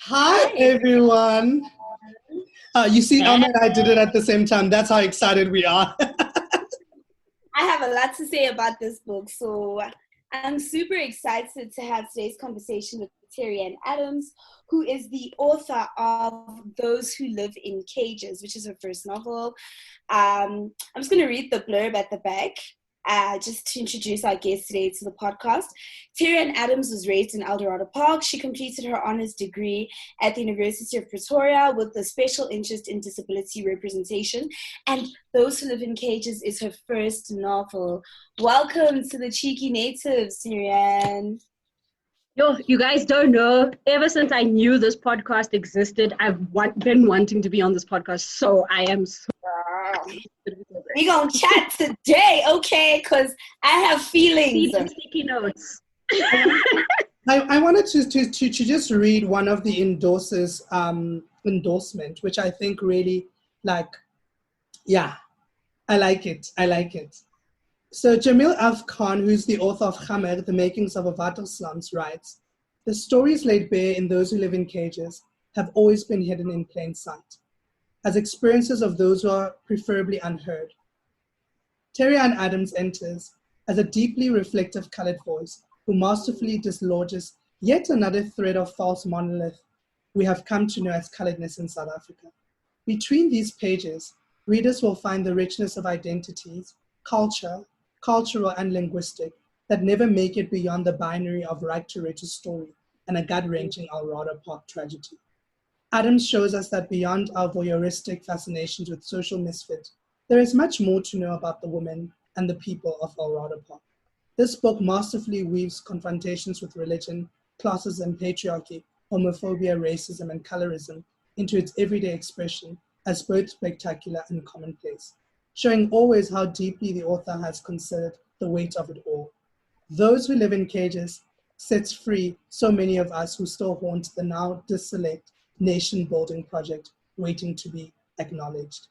Hi, everyone. You see, Alma and I did it at the same time. That's how excited we are. I have a lot to say about this book, so I'm super excited to have today's conversation with Terry-Ann Adams, who is the author of Those Who Live in Cages, which is her first novel. I'm just going to read the blurb at the back. Just to introduce our guest today to the podcast. Terry-Ann Adams was raised in Eldorado Park. She completed her honors degree at the University of Pretoria with a special interest in disability representation. And Those Who Live in Cages is her first novel. Welcome to the Cheeky Natives, Terry-Ann. Yo, you guys don't know, ever since I knew this podcast existed, I've been wanting to be on this podcast, so I am so... We're going to chat today, okay? Because I have feelings. Sticky notes. I wanted to just read one of the endorsers' endorsement, which I think really, I like it. So Jamil F. Khan, who's the author of Khamer, The Makings of a Vato Slums, writes, "The stories laid bare in Those Who Live in Cages have always been hidden in plain sight, as experiences of those who are preferably unheard. Terry-Ann Adams enters as a deeply reflective colored voice who masterfully dislodges yet another thread of false monolith we have come to know as coloredness in South Africa. Between these pages, readers will find the richness of identities, cultural and linguistic, that never make it beyond the binary of right to riches story and a gut-wrenching Eldorado Park tragedy. Adams shows us that beyond our voyeuristic fascinations with social misfit, there is much more to know about the women and the people of Eldorado Park. This book masterfully weaves confrontations with religion, classism, patriarchy, homophobia, racism, and colorism into its everyday expression as both spectacular and commonplace, showing always how deeply the author has considered the weight of it all. Those Who Live in Cages sets free so many of us who still haunt the now desolate nation-building project waiting to be acknowledged.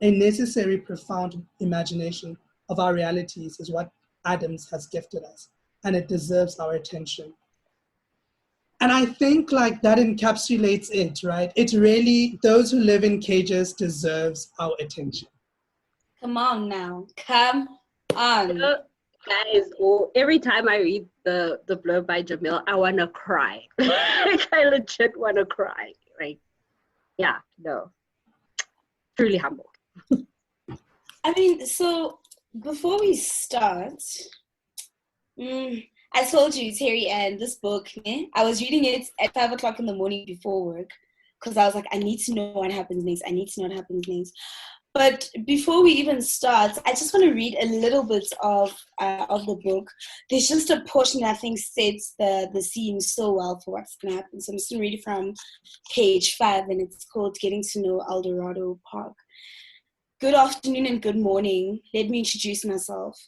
A necessary, profound imagination of our realities is what Adams has gifted us, and it deserves our attention." And I think that encapsulates it, right? It really, Those Who Live in Cages deserves our attention. Come on now. Come on. You know, guys, every time I read the blurb by Jamil, I want to cry. I legit want to cry. Truly humble. I mean, so before we start, I told you, Terry-Ann, this book, I was reading it at 5 o'clock in the morning before work because I was like, I need to know what happens next. But before we even start, I just want to read a little bit of the book. There's just a portion that I think sets the scene so well for what's going to happen. So I'm just going to read it from page 5, and it's called Getting to Know Eldorado Park. Good afternoon and good morning. Let me introduce myself.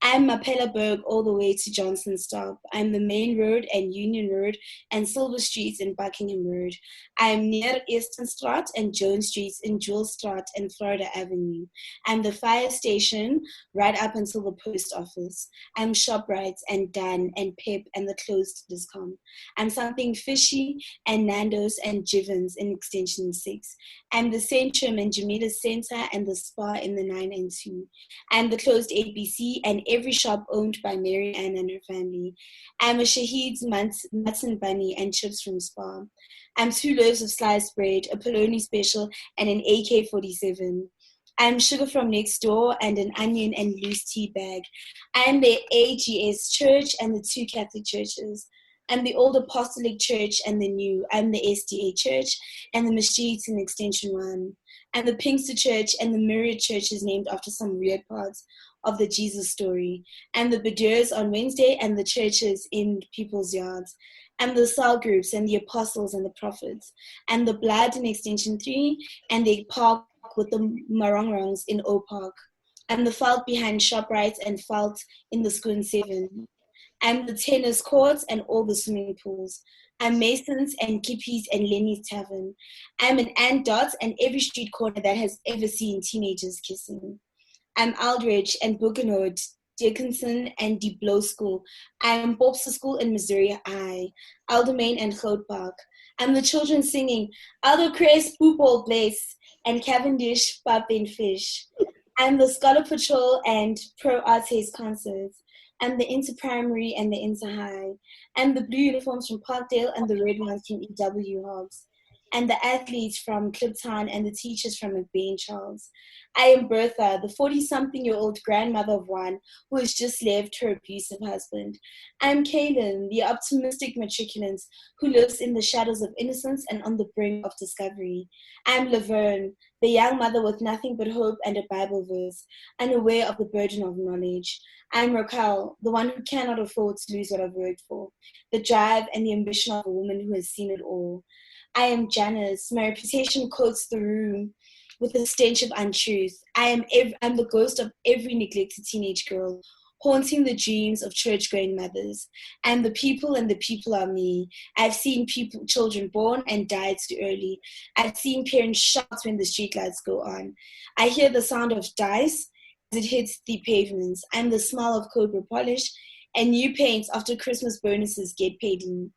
I'm Mapela Berg all the way to Johnson Stop. I'm the Main Road and Union Road and Silver Streets in Buckingham Road. I'm near Eastern Straat and Jones Streets in Jewel Straat and Florida Avenue. I'm the fire station right up until the post office. I'm ShopRite and Dan and Pep and the closed discount. I'm something fishy and Nando's and Jivens in extension 6. I'm the Centrum and Jamaica Center and the Spa in the 9 and 2. I'm the closed ABC and every shop owned by Mary Ann and her family. I'm a Shahid's mutton bunny and chips from Spa. I'm 2 loaves of sliced bread, a polony special, and an AK-47. I'm sugar from next door and an onion and loose tea bag. I'm the AGS Church and the 2 Catholic churches. I'm the Old Apostolic Church and the New. I'm the SDA Church and the Masjid in Extension 1. I'm the Pinkster Church and the Myriad Church is named after some weird parts of the Jesus story. And the Badirs on Wednesday and the churches in people's yards. And the cell groups and the apostles and the prophets. And the blood in Extension 3 and the park with the Marongrons in O Park. And the felt behind ShopRite and felt in the Schoon 7. And the tennis courts and all the swimming pools. I'm Mason's and Kippy's and Lenny's Tavern. I'm an Aunt Dot and every street corner that has ever seen teenagers kissing. I'm Aldridge and Buchenhoed Dickinson, and Deep Blow School. I am Bobster School in Missouri High, Aldermain and Groot Park. I'm the children singing Aldo Crest, Boopball Blaze, and Cavendish, Pap and Fish. I'm the Scholar Patrol and Pro Artes concerts. I'm the inter-primary and the inter-high. I'm the blue uniforms from Parkdale and the red ones from EW Hogs. And the athletes from Kliptown and the teachers from McBain Charles. I am Bertha, the 40-something-year-old grandmother of one who has just left her abusive husband. I am Kaylynn, the optimistic matriculant who lives in the shadows of innocence and on the brink of discovery. I am Laverne, the young mother with nothing but hope and a Bible verse, unaware of the burden of knowledge. I am Raquel, the one who cannot afford to lose what I've worked for, the drive and the ambition of a woman who has seen it all. I am Janice. My reputation coats the room with a stench of untruth. I'm the ghost of every neglected teenage girl, haunting the dreams of church-going mothers. I'm the people and the people are me. I've seen children born and died too early. I've seen parents shout when the streetlights go on. I hear the sound of dice as it hits the pavements. I'm the smell of cobra polish and new paints after Christmas bonuses get paid in.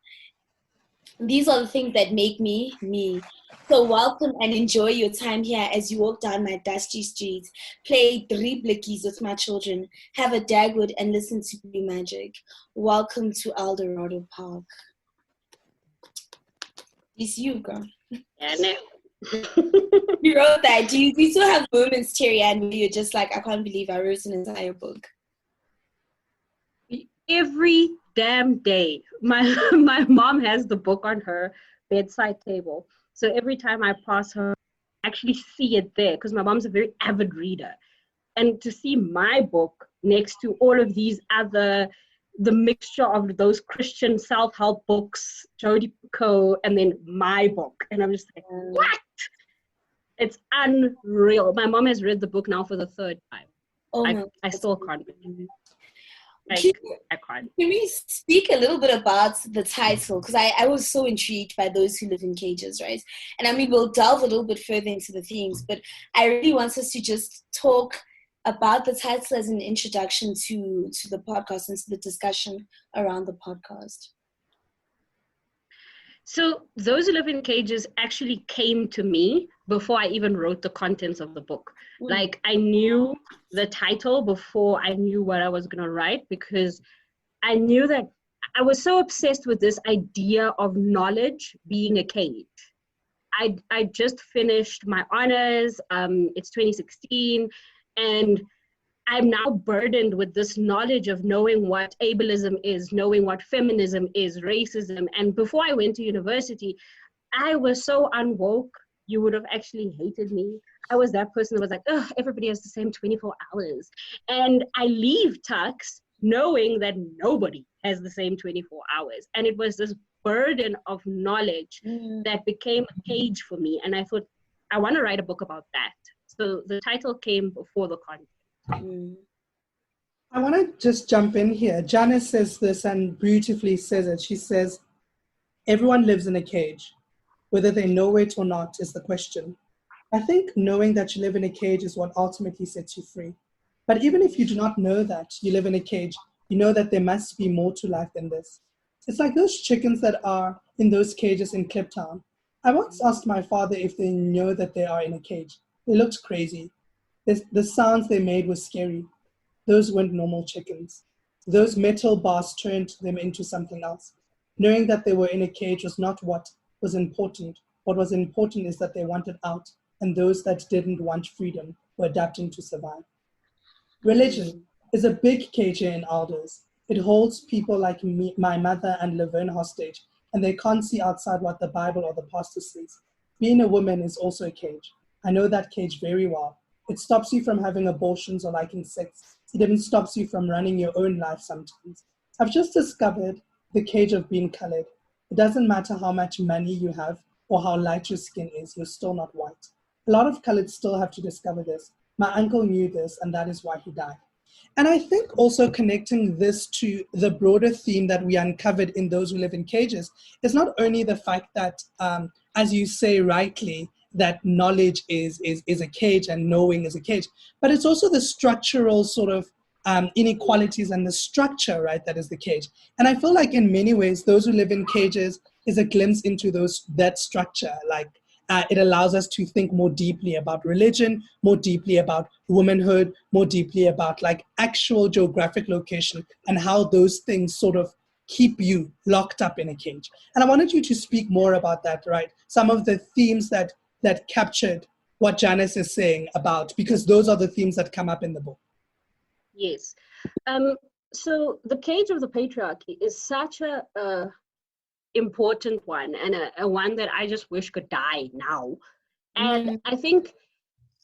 These are the things that make me, me. So welcome and enjoy your time here as you walk down my dusty streets, play three blickies with my children, have a dagwood and listen to blue magic. Welcome to Eldorado Park. It's you, girl. Yeah, no. You wrote that. Do you still have moments, Terry, and where you're just like, I can't believe I wrote an entire book? Every damn day. My mom has the book on her bedside table. So every time I pass her, I actually see it there because my mom's a very avid reader. And to see my book next to all of these other, the mixture of those Christian self-help books, Jodi Picoult, and then my book. And I'm just like, what? It's unreal. My mom has read the book now for the third time. Oh I still can't believe it. I can't. Can we speak a little bit about the title? Because I was so intrigued by Those Who Live in Cages, right? And I mean, we'll delve a little bit further into the themes, but I really want us to just talk about the title as an introduction to the podcast and to the discussion around the podcast. So Those Who Live in Cages actually came to me before I even wrote the contents of the book. Like I knew the title before I knew what I was going to write because I knew that I was so obsessed with this idea of knowledge being a cage. I just finished my honors. It's 2016 and I'm now burdened with this knowledge of knowing what ableism is, knowing what feminism is, racism. And before I went to university, I was so unwoke, you would have actually hated me. I was that person that was like, oh, everybody has the same 24 hours. And I leave Tux knowing that nobody has the same 24 hours. And it was this burden of knowledge that became a cage for me. And I thought, I want to write a book about that. So the title came before the content. I want to just jump in here. Janice says this and beautifully says it. She says, everyone lives in a cage. Whether they know it or not is the question. I think knowing that you live in a cage is what ultimately sets you free. But even if you do not know that you live in a cage, you know that there must be more to life than this. It's like those chickens that are in those cages in Kliptown. I once asked my father if they know that they are in a cage. They looked crazy. The sounds they made were scary. Those weren't normal chickens. Those metal bars turned them into something else. Knowing that they were in a cage was not what was important. What was important is that they wanted out, and those that didn't want freedom were adapting to survive. Religion is a big cage here in Eldos. It holds people like me, my mother and Laverne hostage, and they can't see outside what the Bible or the pastor says. Being a woman is also a cage. I know that cage very well. It stops you from having abortions or liking sex. It even stops you from running your own life sometimes. I've just discovered the cage of being colored. It doesn't matter how much money you have or how light your skin is, you're still not white. A lot of coloreds still have to discover this. My uncle knew this, and that is why he died. And I think also connecting this to the broader theme that we uncovered in Those Who Live in Cages is not only the fact that, as you say rightly, that knowledge is a cage and knowing is a cage, but it's also the structural sort of inequalities and the structure, right, that is the cage. And I feel like in many ways, Those Who Live in Cages is a glimpse into that structure. Like it allows us to think more deeply about religion, more deeply about womanhood, more deeply about like actual geographic location and how those things sort of keep you locked up in a cage. And I wanted you to speak more about that, right? Some of the themes that captured what Janice is saying about, because those are the themes that come up in the book. Yes. So the cage of the patriarchy is such a important one, and a one that I just wish could die now. And I think,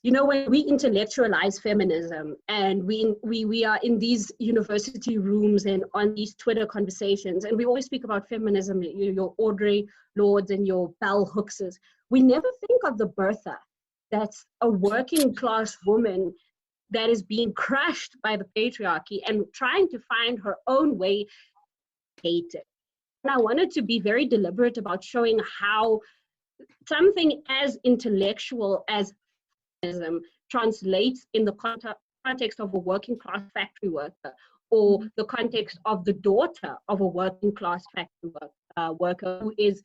you know, when we intellectualize feminism and we are in these university rooms and on these Twitter conversations, and we always speak about feminism, your Audre Lordes and your bell hookses, we never think of the Bertha, that's a working class woman that is being crushed by the patriarchy and trying to find her own way to hate it. And I wanted to be very deliberate about showing how something as intellectual as feminism translates in the context of a working class factory worker, or the context of the daughter of a working class factory worker who is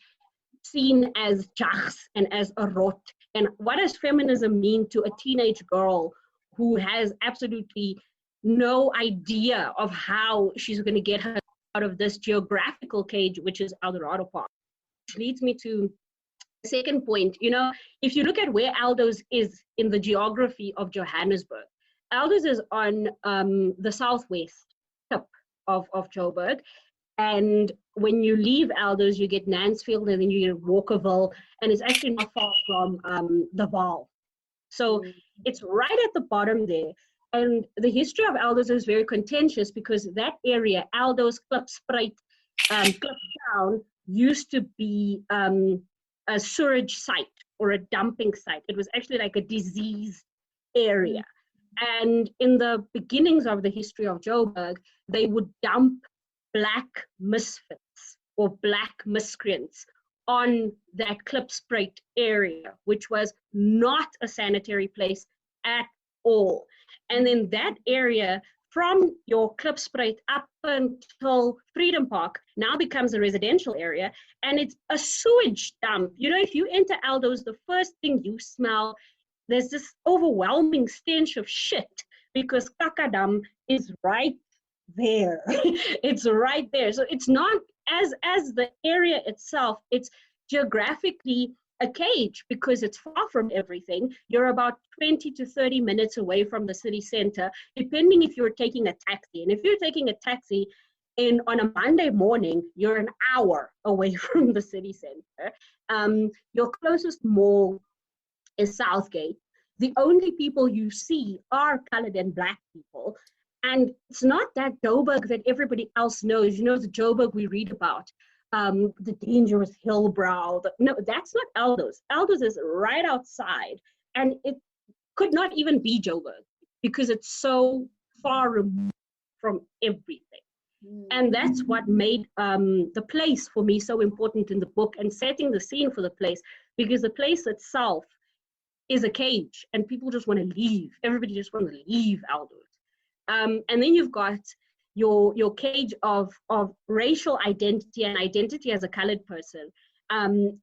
seen as jags and as a rot. And what does feminism mean to a teenage girl who has absolutely no idea of how she's going to get her out of this geographical cage, which is Eldorado Park? Which leads me to the second point. You know, if you look at where Eldos is in the geography of Johannesburg, Eldos is on the southwest tip of Joburg. And when you leave Eldos, you get Mansfield, and then you get Walkerville, and it's actually not far from the Vaal. So it's right at the bottom there. And the history of Eldos is very contentious because that area, Eldos, Klipspruit, Kliptown, used to be a sewage site or a dumping site. It was actually like a diseased area. And in the beginnings of the history of Joburg, they would dump black misfits or black miscreants on that Klipspruit area, which was not a sanitary place at all. And then that area from your Klipspruit up until Freedom Park now becomes a residential area, and it's a sewage dump. You know, if you enter Eldos, the first thing you smell, there's this overwhelming stench of shit because Kakadam is right there. It's right there. So it's not as the area itself, it's geographically a cage because it's far from everything. You're about 20 to 30 minutes away from the city center, depending if you're taking a taxi. And if you're taking a taxi on a Monday morning, you're an hour away from the city center. Your closest mall is Southgate. The only people you see are colored and black people. And it's not that Joburg that everybody else knows. You know, the Joburg we read about, the dangerous hillbrow. No, that's not Eldos. Eldos is right outside. And it could not even be Joburg because it's so far removed from everything. And that's what made the place for me so important in the book and setting the scene for the place, because the place itself is a cage and people just want to leave. Everybody just wants to leave Eldos. And then you've got your cage of racial identity and identity as a colored person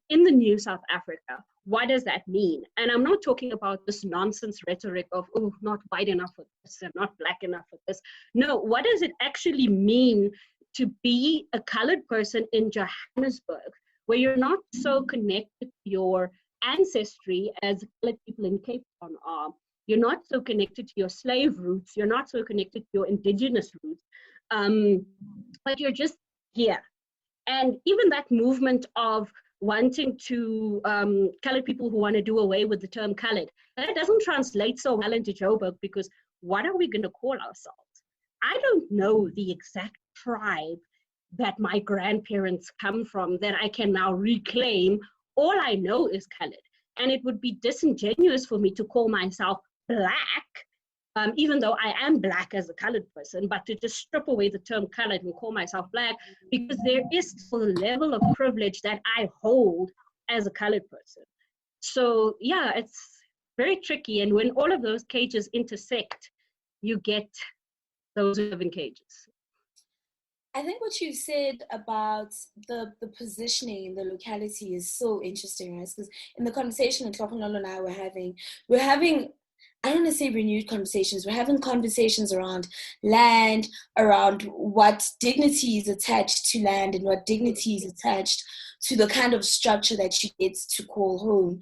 in the new South Africa. What does that mean? And I'm not talking about this nonsense rhetoric of, oh, not white enough for this and not black enough for this. No, what does it actually mean to be a colored person in Johannesburg, where you're not so connected to your ancestry as colored people in Cape Town are? You're not so connected to your slave roots. You're not so connected to your indigenous roots. But you're just here. And even that movement of wanting to, colored people who want to do away with the term colored, that doesn't translate so well into Joburg, because what are we going to call ourselves? I don't know the exact tribe that my grandparents come from that I can now reclaim. All I know is colored. And it would be disingenuous for me to call myself black, even though I am black as a colored person, but to just strip away the term colored and call myself black, because there is still a level of privilege that I hold as a colored person. So yeah, it's very tricky. And when all of those cages intersect, you get those who live in cages. I think what you said about the positioning, the locality is so interesting, right? Because in the conversation that Tlokonolo and I we're having, I don't want to say renewed conversations, we're having conversations around land, around what dignity is attached to land and what dignity is attached to the kind of structure that you get to call home,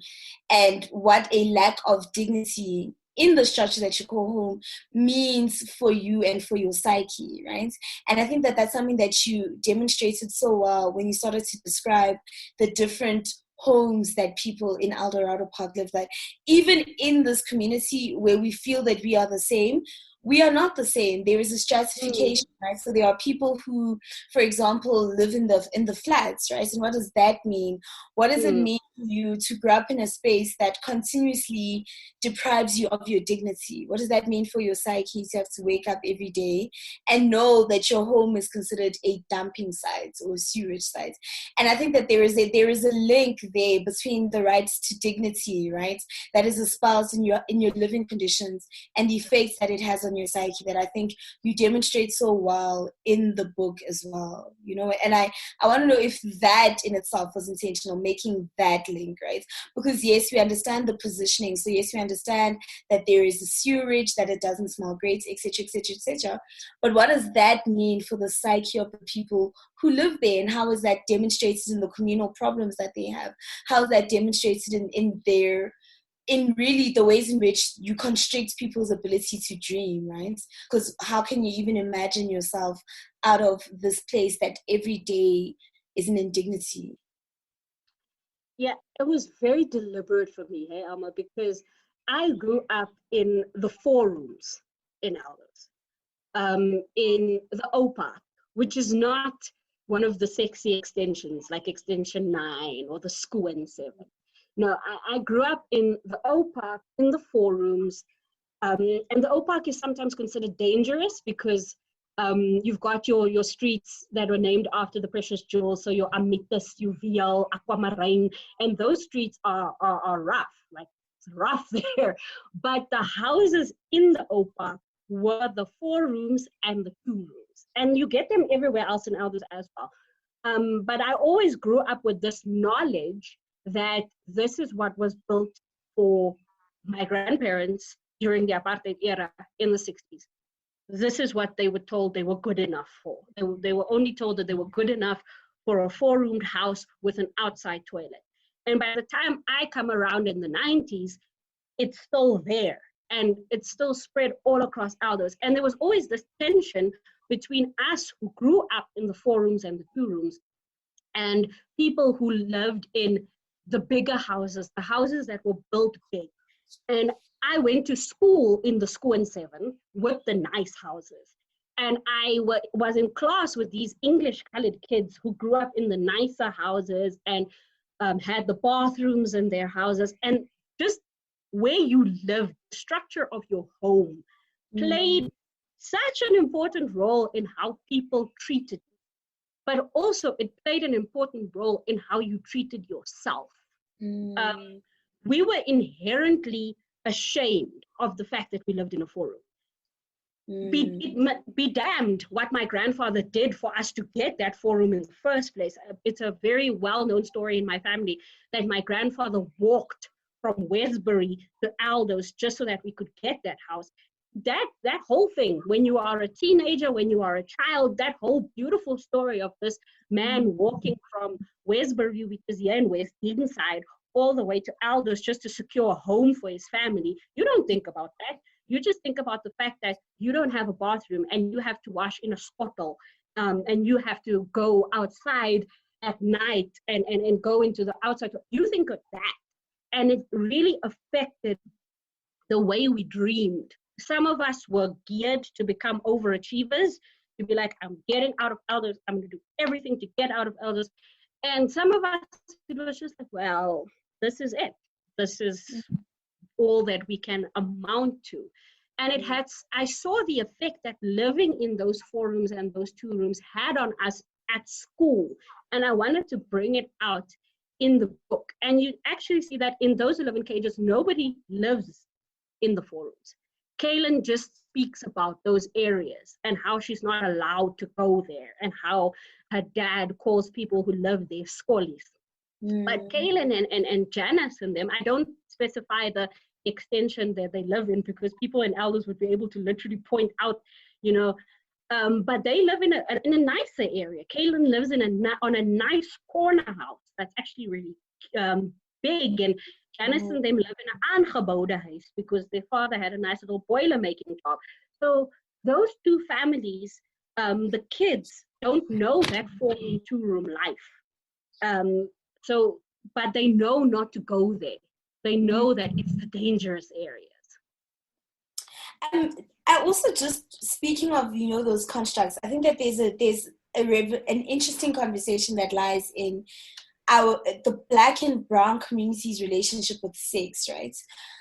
and what a lack of dignity in the structure that you call home means for you and for your psyche, right? And I think that that's something that you demonstrated so well when you started to describe the different homes that people in Eldorado Park live. Like, even in this community where we feel that we are the same, we are not the same. There is a stratification, right? So there are people who, for example, live in the flats, right? And what does that mean? What does it mean for you to grow up in a space that continuously deprives you of your dignity? What does that mean for your psyche to have to wake up every day and know that your home is considered a dumping site or a sewage site? And I think that there is a link there between the rights to dignity, right, that is espoused in your living conditions and the effects that it has on your psyche, that I think you demonstrate so well in the book as well, you know. And I want to know if that in itself was intentional, making that link, right? Because yes, we understand the positioning. So yes, we understand that there is a sewerage, that it doesn't smell great, etc., etc., etc. But what does that mean for the psyche of the people who live there, and how is that demonstrated in the communal problems that they have? How is that demonstrated in really the ways in which you constrict people's ability to dream, right? Because how can you even imagine yourself out of this place that every day is an indignity? Yeah, it was very deliberate for me, hey, Alma, because I grew up in the 4 rooms in Eldos, in the O Park, which is not one of the sexy extensions like Extension 9 or the Schoen 7. No, I grew up in the O Park, in the 4 rooms, and the O Park is sometimes considered dangerous because you've got your streets that are named after the precious jewels, so your amethyst, uvial, aquamarine, and those streets are rough, like it's rough there. But the houses in the O Park were the 4 rooms and the 2 rooms, and you get them everywhere else in Eldos as well. But I always grew up with this knowledge that this is what was built for my grandparents during the apartheid era in the 60s. This is what they were told they were good enough for. They were only told that they were good enough for a 4-roomed house with an outside toilet. And by the time I come around in the 90s, it's still there. And it's still spread all across Eldos. And there was always this tension between us who grew up in the 4 rooms and the 2 rooms and people who lived in the bigger houses, the houses that were built big. And I went to school in the Schoen 7 with the nice houses. And I was in class with these English colored kids who grew up in the nicer houses and had the bathrooms in their houses. And just where you lived, the structure of your home played such an important role in how people treated you. But also it played an important role in how you treated yourself. We were inherently ashamed of the fact that we lived in a 4-room. Be damned what my grandfather did for us to get that 4-room in the first place. It's a very well-known story in my family that my grandfather walked from Westbury to Eldos just so that we could get that house. That whole thing, when you are a teenager, when you are a child, that whole beautiful story of this man walking from Westbury, which is here in West Eden side, all the way to Eldos just to secure a home for his family, you don't think about that. You just think about the fact that you don't have a bathroom and you have to wash in a skottel, and you have to go outside at night and go into the outside. You think of that. And it really affected the way we dreamed. Some of us were geared to become overachievers, to be like, I'm getting out of Eldos, I'm going to do everything to get out of Eldos. And some of us, it was just like, well, this is it. This is all that we can amount to. And I saw the effect that living in those 4 rooms and those 2 rooms had on us at school. And I wanted to bring it out in the book. And you actually see that in those 11 cages, nobody lives in the 4 rooms. Kaylynn just speaks about those areas and how she's not allowed to go there and how her dad calls people who live there scollies. But Kaylynn and Janice and them, I don't specify the extension that they live in because people in Eldos would be able to literally point out, but they live in a nicer area. Kaylynn lives on a nice corner house that's actually really big, and Janice and them live in an aangebouwde huis because their father had a nice little boiler making job. So those two families, the kids don't know that 4-room, 2-room life. But they know not to go there. They know that it's the dangerous areas. I also, just speaking of those constructs, I think that there's an interesting conversation that lies in the Black and Brown community's relationship with sex, right?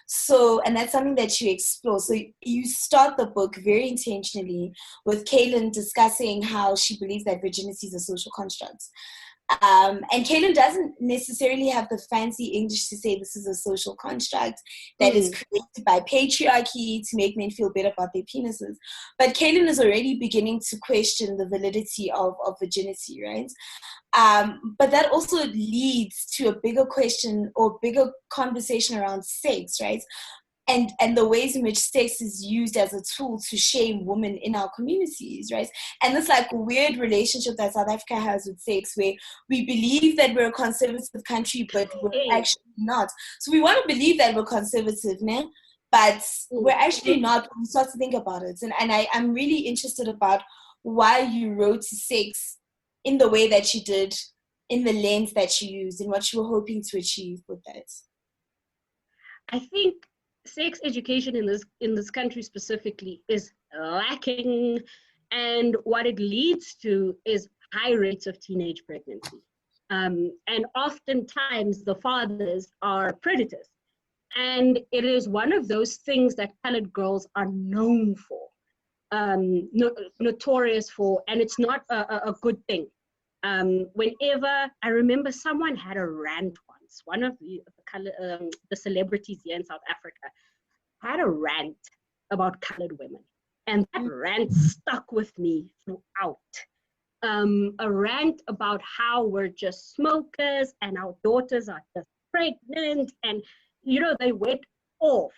So, and that's something that you explore. So you start the book very intentionally with Kaylynn discussing how she believes that virginity is a social construct. And Kaylynn doesn't necessarily have the fancy English to say this is a social construct that is created by patriarchy to make men feel better about their penises. But Kaylynn is already beginning to question the validity of virginity, right? But that also leads to a bigger question or bigger conversation around sex, right? And the ways in which sex is used as a tool to shame women in our communities, right? And this weird relationship that South Africa has with sex, where we believe that we're a conservative country, but we're actually not. So we want to believe that we're conservative, né? But we're actually not when we start to think about it. And I'm really interested about why you wrote sex in the way that you did, in the lens that you used, and what you were hoping to achieve with that. I think sex education in this country specifically is lacking, and what it leads to is high rates of teenage pregnancy. And oftentimes the fathers are predators. And it is one of those things that colored girls are known for, notorious for, and it's not a good thing. Whenever, I remember someone had a rant once, one of the celebrities here in South Africa had a rant about colored women. And that rant stuck with me throughout. A rant about how we're just smokers and our daughters are just pregnant, and they went off.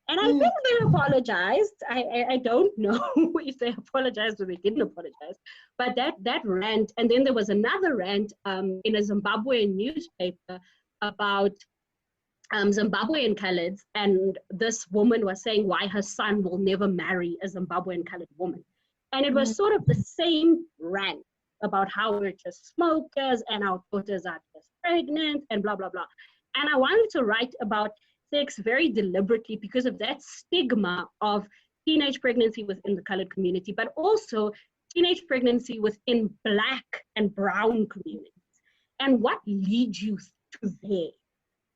And I think they apologized. I don't know if they apologized or they didn't apologize. But that rant, and then there was another rant in a Zimbabwean newspaper about Zimbabwean coloreds, and this woman was saying why her son will never marry a Zimbabwean colored woman. And it was sort of the same rant about how we're just smokers and our daughters are just pregnant and blah, blah, blah. And I wanted to write about sex very deliberately because of that stigma of teenage pregnancy within the colored community, but also teenage pregnancy within Black and Brown communities, and what leads you to there.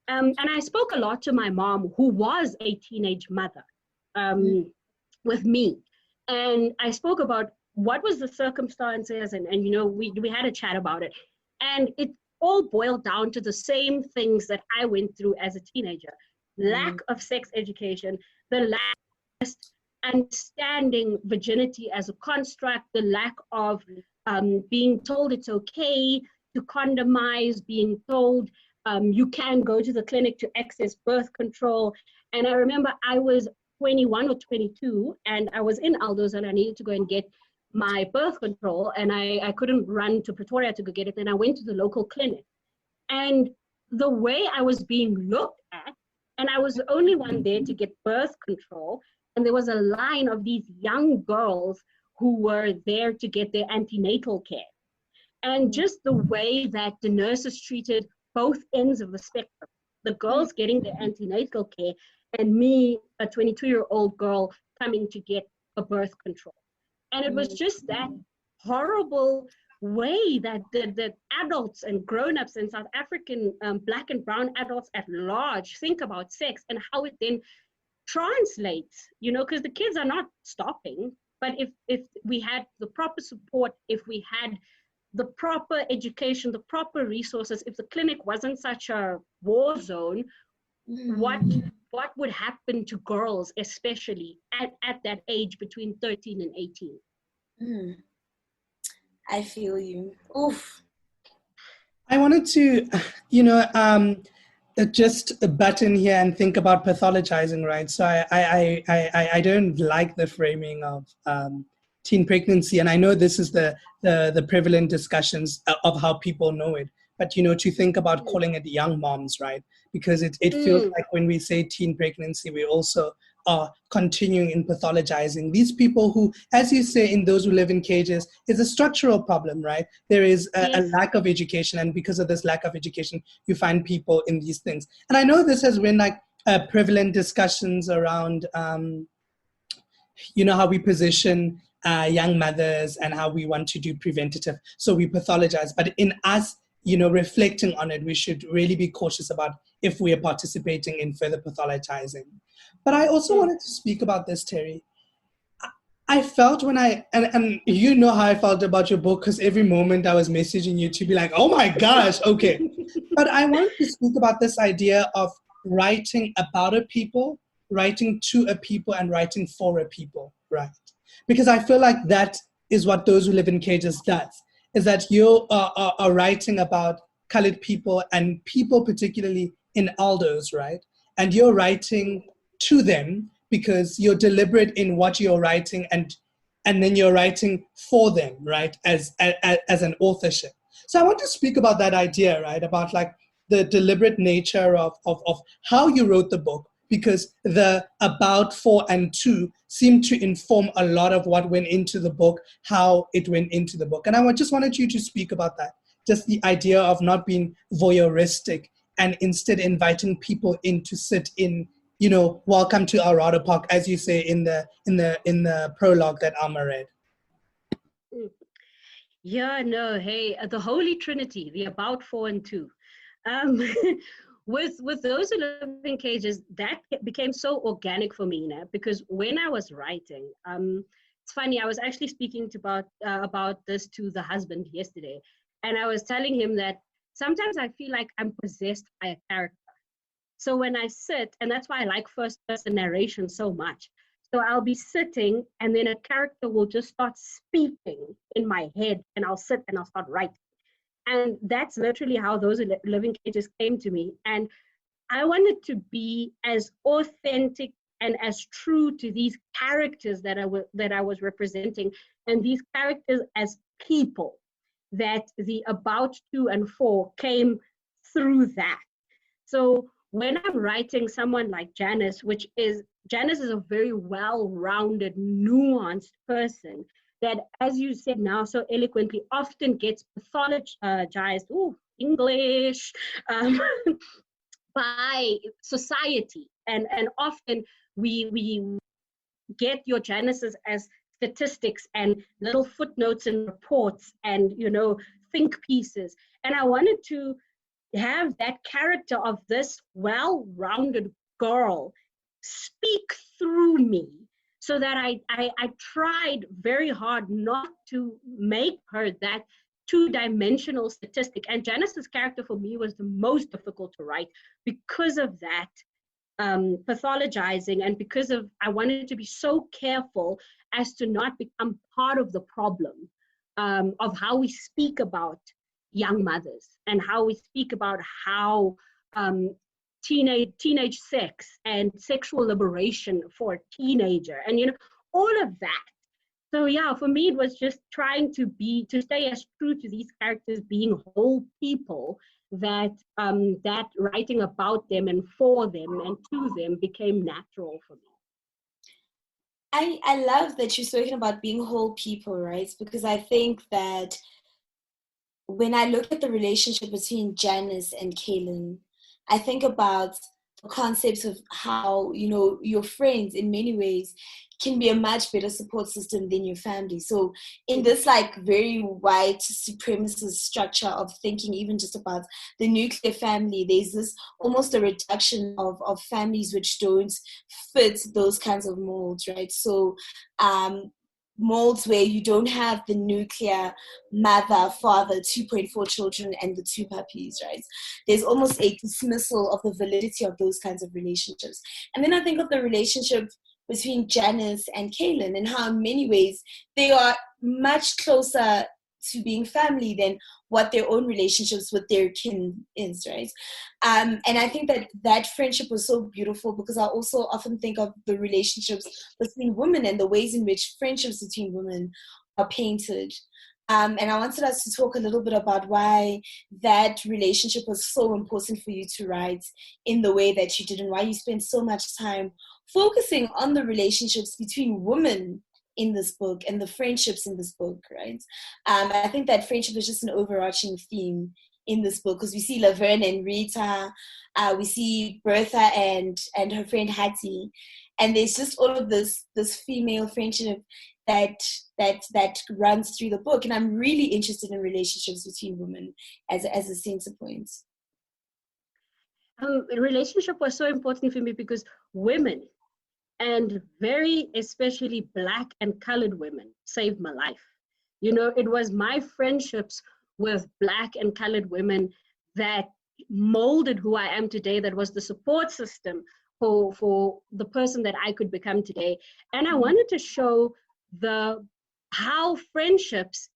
And I spoke a lot to my mom, who was a teenage mother with me. And I spoke about what was the circumstances, and we had a chat about it. And it all boiled down to the same things that I went through as a teenager. Lack of sex education, the lack of understanding virginity as a construct, the lack of being told it's okay to condomize, being told you can go to the clinic to access birth control. And I remember I was 21 or 22, and I was in Eldos, and I needed to go and get my birth control, and I couldn't run to Pretoria to go get it. Then I went to the local clinic, and the way I was being looked at, and I was the only one there to get birth control, and there was a line of these young girls who were there to get their antenatal care. And just the way that the nurses treated both ends of the spectrum, the girls getting their antenatal care, and me, a 22-year-old girl, coming to get a birth control. And it was just that horrible way that the adults and grown-ups and South African Black and Brown adults at large think about sex, and how it then translates, because the kids are not stopping. But if we had the proper support, if we had the proper education, the proper resources, if the clinic wasn't such a war zone, what would happen to girls, especially at that age between 13 and 18. I feel you. Oof. I wanted to, just butt in here and think about pathologizing, right? So I don't like the framing of teen pregnancy, and I know this is the prevalent discussions of how people know it. But to think about calling it young moms, right? Because it feels like when we say teen pregnancy, we also are continuing in pathologizing these people who, as you say, in those who live in cages, is a structural problem, right? There is a lack of education, and because of this lack of education, you find people in these things. And I know this has been like prevalent discussions around, how we position young mothers and how we want to do preventative. So we pathologize, but in us, reflecting on it, we should really be cautious about if we are participating in further pathologizing. But I also wanted to speak about this, Terry. I felt when and you know how I felt about your book, because every moment I was messaging you to be like, oh my gosh, okay. But I wanted to speak about this idea of writing about a people, writing to a people, and writing for a people, right? Because I feel like that is what Those Who Live in Cages does, is that you are writing about colored people and people particularly in Eldos, right? And you're writing to them because you're deliberate in what you're writing, and then you're writing for them, right? As an authorship. So I want to speak about that idea, right? About like the deliberate nature of how you wrote the book, because the about, for, and to seem to inform a lot of what went into the book, how it went into the book. And I just wanted you to speak about that. Just the idea of not being voyeuristic and instead inviting people in to sit in, welcome to Eldorado Park, as you say in the prologue that Alma read. Yeah, no, hey, the Holy Trinity, the about, for, and to. With Those Who Live in Cages, that became so organic for me, because when I was writing, it's funny, I was actually speaking about this to the husband yesterday, and I was telling him that sometimes I feel like I'm possessed by a character. So when I sit, and that's why I like first-person narration so much. So I'll be sitting, and then a character will just start speaking in my head, and I'll sit and I'll start writing. And that's literally how Those Who Live in Cages came to me. And I wanted to be as authentic and as true to these characters that I was representing, and these characters as people, that the about, to, and for came through that. So when I'm writing someone like Janice, Janice is a very well-rounded, nuanced person that, as you said now so eloquently, often gets pathologized, English, by society. And often we get your Janices as statistics and little footnotes and reports and, think pieces. And I wanted to have that character of this well-rounded girl speak through me, so that I tried very hard not to make her that two-dimensional statistic. And Janice's character for me was the most difficult to write because of that pathologizing, and because of I wanted to be so careful as to not become part of the problem of how we speak about young mothers and how we speak about how teenage sex and sexual liberation for a teenager, and all of that. So yeah, for me it was just trying to stay as true to these characters being whole people, that that writing about them and for them and to them became natural for me. I love that you're talking about being whole people, right? Because I think that when I look at the relationship between Janice and Kaylynn, I think about the concepts of how, your friends in many ways can be a much better support system than your family. So in this very white supremacist structure of thinking, even just about the nuclear family, there's this almost a reduction of families which don't fit those kinds of molds, right? So molds where you don't have the nuclear mother, father, 2.4 children, and the 2 puppies, right? There's almost a dismissal of the validity of those kinds of relationships. And then I think of the relationship between Janice and Kaylynn, and how in many ways they are much closer to being family than what their own relationships with their kin is, right? And I think that friendship was so beautiful, because I also often think of the relationships between women and the ways in which friendships between women are painted. And I wanted us to talk a little bit about why that relationship was so important for you to write in the way that you did, and why you spent so much time focusing on the relationships between women in this book and the friendships in this book, right? I think that friendship is just an overarching theme in this book, because we see Laverne and Rita, we see Bertha and her friend Hattie, and there's just all of this female friendship that runs through the book. And I'm really interested in relationships between women as a center point. The relationship was so important for me because women, and very especially Black and colored women, saved my life. You know, it was my friendships with Black and colored women that molded who I am today, that was the support system for the person that I could become today. And I wanted to show how friendships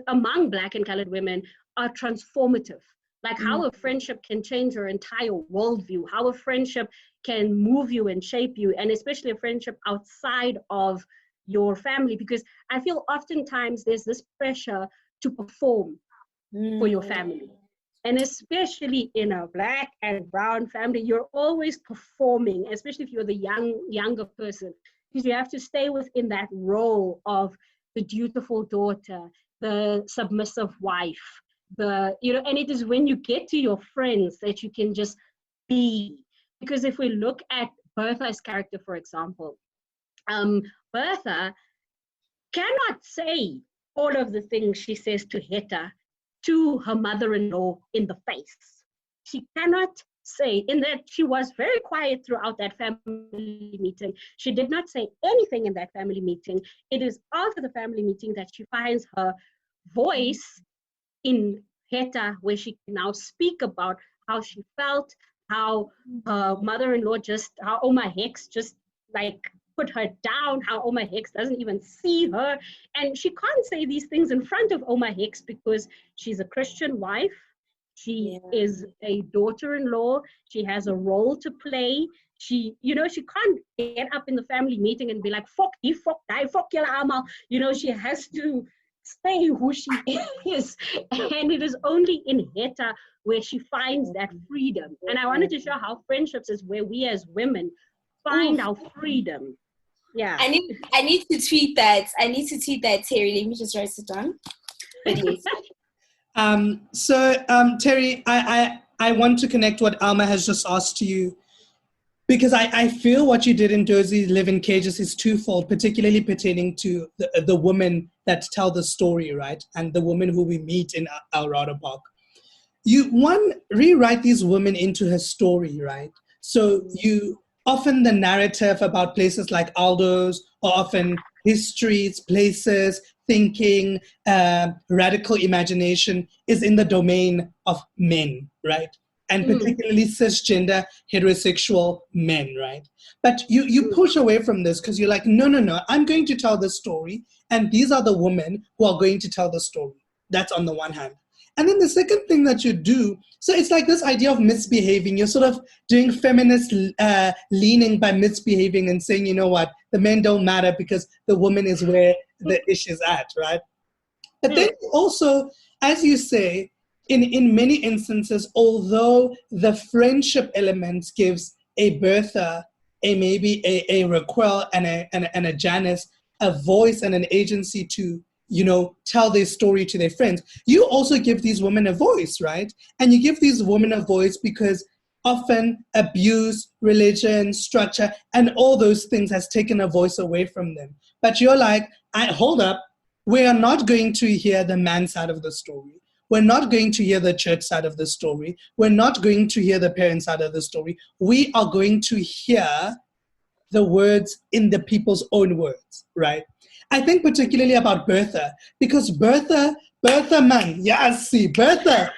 among Black and colored women are transformative. Like how a friendship can change your entire worldview, how a friendship can move you and shape you, and especially a friendship outside of your family. Because I feel oftentimes there's this pressure to perform for your family. And especially in a Black and brown family, you're always performing, especially if you're the younger person, because you have to stay within that role of the dutiful daughter, the submissive wife, and it is when you get to your friends that you can just be. Because if we look at Bertha's character, for example, Bertha cannot say all of the things she says to Hetta to her mother-in-law in the face. She cannot say, in that she was very quiet throughout that family meeting. She did not say anything in that family meeting. It is after the family meeting that she finds her voice in Hetta, where she can now speak about how she felt, how her mother-in-law how Oma Hex just like put her down, how Oma Hex doesn't even see her. And she can't say these things in front of Oma Hex because she's a Christian wife. She is a daughter-in-law. She has a role to play. She can't get up in the family meeting and be like, fuck you, fuck die, fuck your amal. She has to stay who she is. And it is only in Hetta where she finds that freedom. And I wanted to show how friendships is where we as women find our freedom. Yeah. I need to tweet that. Terry. Let me just write it down. Terry, I want to connect what Alma has just asked to you, because I feel what you did in Dozy Live in Cages is twofold, particularly pertaining to the women that tell the story, right? And the women who we meet in Eldorado Park. You, rewrite these women into her story, right? So often the narrative about places like Eldos, or often histories, places, thinking, radical imagination is in the domain of men, right? And particularly cisgender, heterosexual men, right? But you push away from this because you're like, no, I'm going to tell this story, and these are the women who are going to tell the story. That's on the one hand. And then the second thing that you do, so it's like this idea of misbehaving. You're sort of doing feminist leaning by misbehaving and saying, you know what, the men don't matter because the woman is where the issue's at, right? But then also, as you say, in many instances, although the friendship element gives a Bertha, maybe a Raquel and a Janice a voice and an agency to, tell their story to their friends, you also give these women a voice, right? And you give these women a voice because often abuse, religion, structure, and all those things has taken a voice away from them. But you're like, hold up, we are not going to hear the man side of the story. We're not going to hear the church side of the story. We're not going to hear the parent side of the story. We are going to hear the words in the people's own words, right? I think particularly about Bertha, because Bertha man, yes, see, Bertha,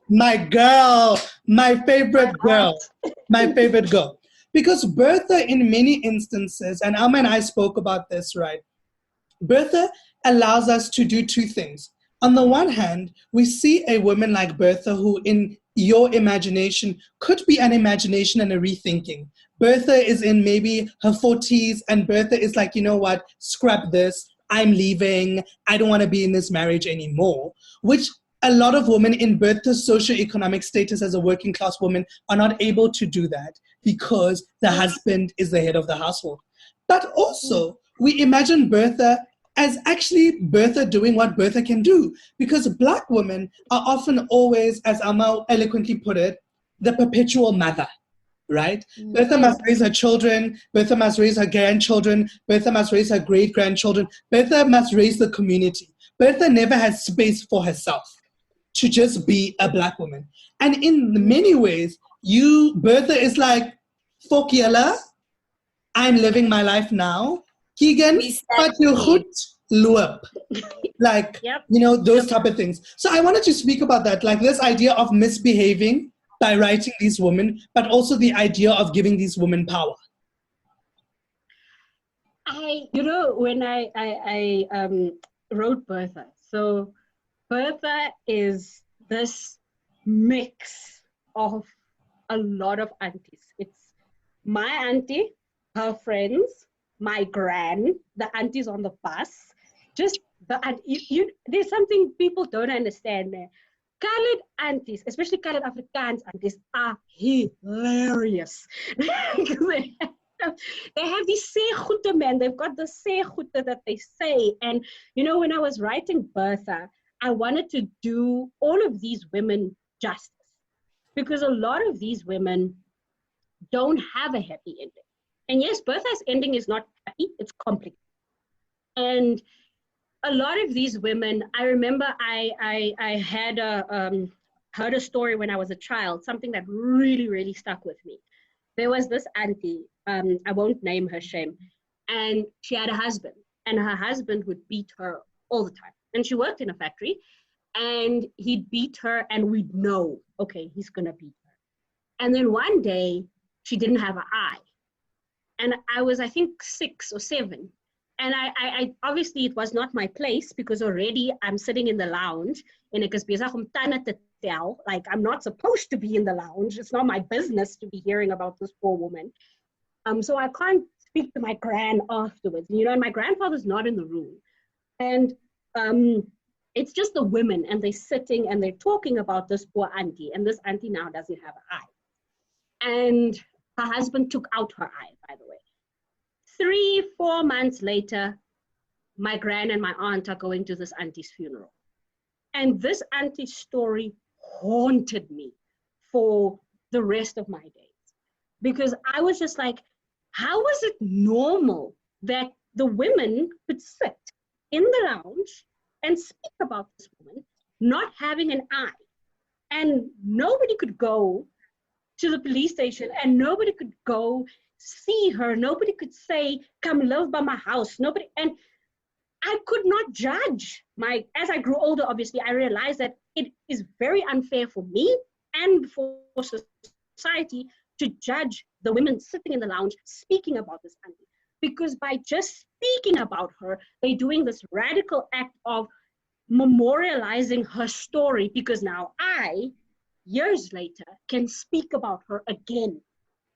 my girl, my favorite girl. Because Bertha, in many instances, and Alma and I spoke about this, right? Bertha allows us to do two things. On the one hand, we see a woman like Bertha who, in your imagination, could be an imagination and a rethinking. Bertha is in maybe her 40s, and Bertha is like, you know what, scrap this, I'm leaving, I don't want to be in this marriage anymore, which a lot of women in Bertha's socioeconomic status as a working class woman are not able to do that because the husband is the head of the household. But also, we imagine Bertha as actually Bertha doing what Bertha can do. Because Black women are often always, as Alma eloquently put it, the perpetual mother, right? Mm-hmm. Bertha must raise her children, Bertha must raise her grandchildren, Bertha must raise her great-grandchildren, Bertha must raise the community. Bertha never has space for herself to just be a Black woman. And in many ways, Bertha is like, Fokiela, I'm living my life now. Keegan, but you goed loop. Like, yep. You know, those type of things. So I wanted to speak about that, like this idea of misbehaving by writing these women, but also the idea of giving these women power. When I wrote Bertha, so Bertha is this mix of a lot of aunties. It's my auntie, her friends, my gran, the aunties on the bus, just there's something people don't understand there. Colored aunties, especially colored Afrikaans aunties, are hilarious. They have these seegoede, man. They've got the seegoede that they say. And, you know, when I was writing Bertha, I wanted to do all of these women justice. Because a lot of these women don't have a happy ending. And yes, Bertha's ending is not happy, it's complicated. And a lot of these women, I remember I had heard a story when I was a child, something that really, really stuck with me. There was this auntie, I won't name her, shame, and she had a husband, and her husband would beat her all the time. And she worked in a factory, and he'd beat her, and we'd know, okay, he's gonna beat her. And then one day, she didn't have an eye. And I was, I think, 6 or 7. And I obviously, it was not my place because already I'm sitting in the lounge and ek is besig om tande te tel. Like, I'm not supposed to be in the lounge. It's not my business to be hearing about this poor woman. So I can't speak to my gran afterwards. You know, and my grandfather's not in the room. And it's just the women, and they're sitting and they're talking about this poor auntie. And this auntie now doesn't have an eye. And her husband took out her eye, by the way. 3-4 months later, my gran and my aunt are going to this auntie's funeral. And this auntie's story haunted me for the rest of my days. Because I was just like, how was it normal that the women could sit in the lounge and speak about this woman not having an eye? And nobody could go to the police station, and nobody could go see her. Nobody could say, come live by my house. Nobody, and I could not judge as I grew older, obviously, I realized that it is very unfair for me and for society to judge the women sitting in the lounge speaking about this auntie. Because by just speaking about her, they're doing this radical act of memorializing her story, because now I, years later, can speak about her again.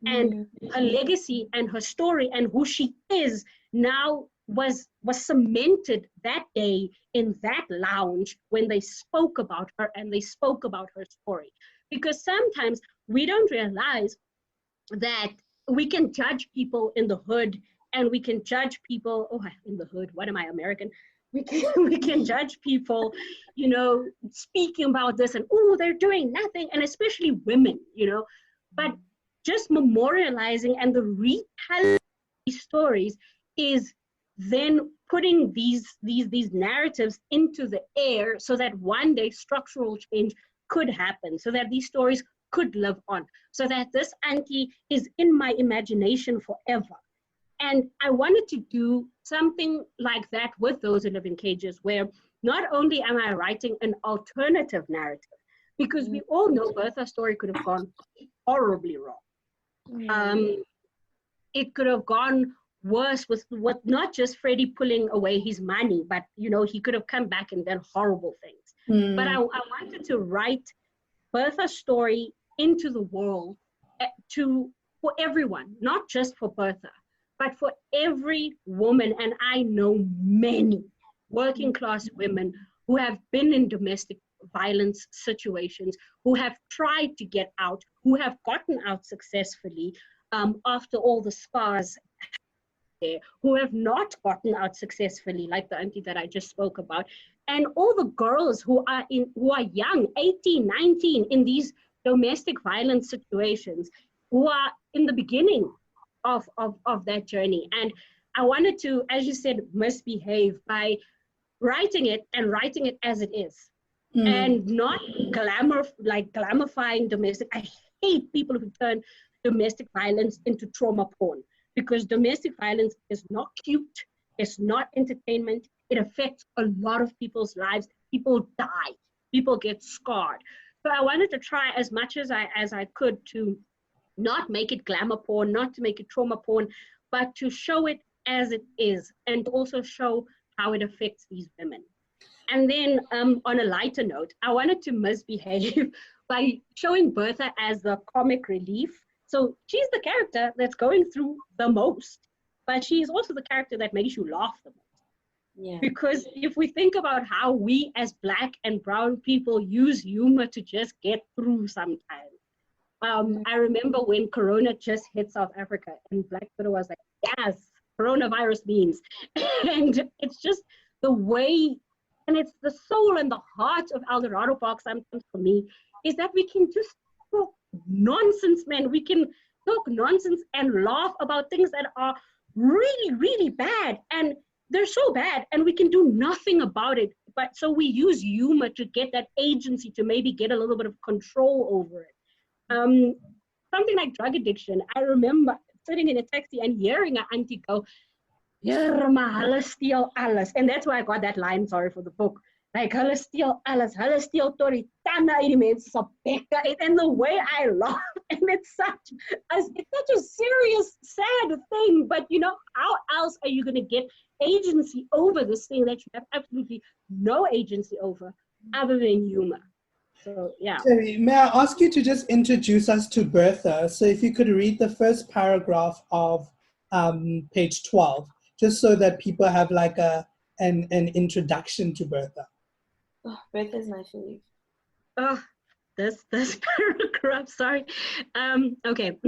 And her legacy and her story and who she is now was cemented that day in that lounge when they spoke about her and they spoke about her story. Because sometimes we don't realize that we can judge people in the hood, and we can judge people, in the hood, what am I, American? We can judge people, you know, speaking about this and, they're doing nothing, and especially women, you know. But just memorializing and the retelling these stories is then putting these narratives into the air so that one day structural change could happen, so that these stories could live on, so that this auntie is in my imagination forever. And I wanted to do something like that with those who live in cages, where not only am I writing an alternative narrative, because we all know Bertha's story could have gone horribly wrong. It could have gone worse with not just Freddie pulling away his money, but he could have come back and done horrible things. But I wanted to write Bertha's story into the world for everyone, not just for Bertha, but for every woman. And I know many working class women who have been in domestic violence situations, who have tried to get out, who have gotten out successfully after all the scars there, who have not gotten out successfully, like the auntie that I just spoke about, and all the girls who are young, 18, 19, in these domestic violence situations, who are in the beginning of that journey. And I wanted to, as you said, misbehave by writing it as it is. And not glamifying domestic. I hate people who turn domestic violence into trauma porn, because domestic violence is not cute, it's not entertainment, it affects a lot of people's lives. People die, people get scarred. So I wanted to try as much as I could to not make it glamour porn, not to make it trauma porn, but to show it as it is, and also show how it affects these women. And then on a lighter note, I wanted to misbehave by showing Bertha as the comic relief. So she's the character that's going through the most, but she's also the character that makes you laugh the most. Yeah. Because if we think about how we as Black and brown people use humor to just get through sometimes. I remember when Corona just hit South Africa, and Black Twitter was like, yes, coronavirus memes. And it's just the way, and it's the soul and the heart of Eldorado Park sometimes for me, is that we can just talk nonsense, man. We can talk nonsense and laugh about things that are really, really bad. And they're so bad, and we can do nothing about it. But so we use humor to get that agency, to maybe get a little bit of control over it. Something like drug addiction. I remember sitting in a taxi and hearing an auntie go, "Yeah, maar hulle steel alles." And that's why I got that line, sorry for the book. Like, hulle steel alles, hulle steel tot die tande uit die mense se bekke. And the way I laugh, and it's such a serious, sad thing. But how else are you going to get agency over this thing that you have absolutely no agency over other than humor? So, yeah. Terry, may I ask you to just introduce us to Bertha? So if you could read the first paragraph of page 12, just so that people have like an introduction to Bertha. Oh, Bertha is my fave. Oh, this paragraph, sorry. Okay.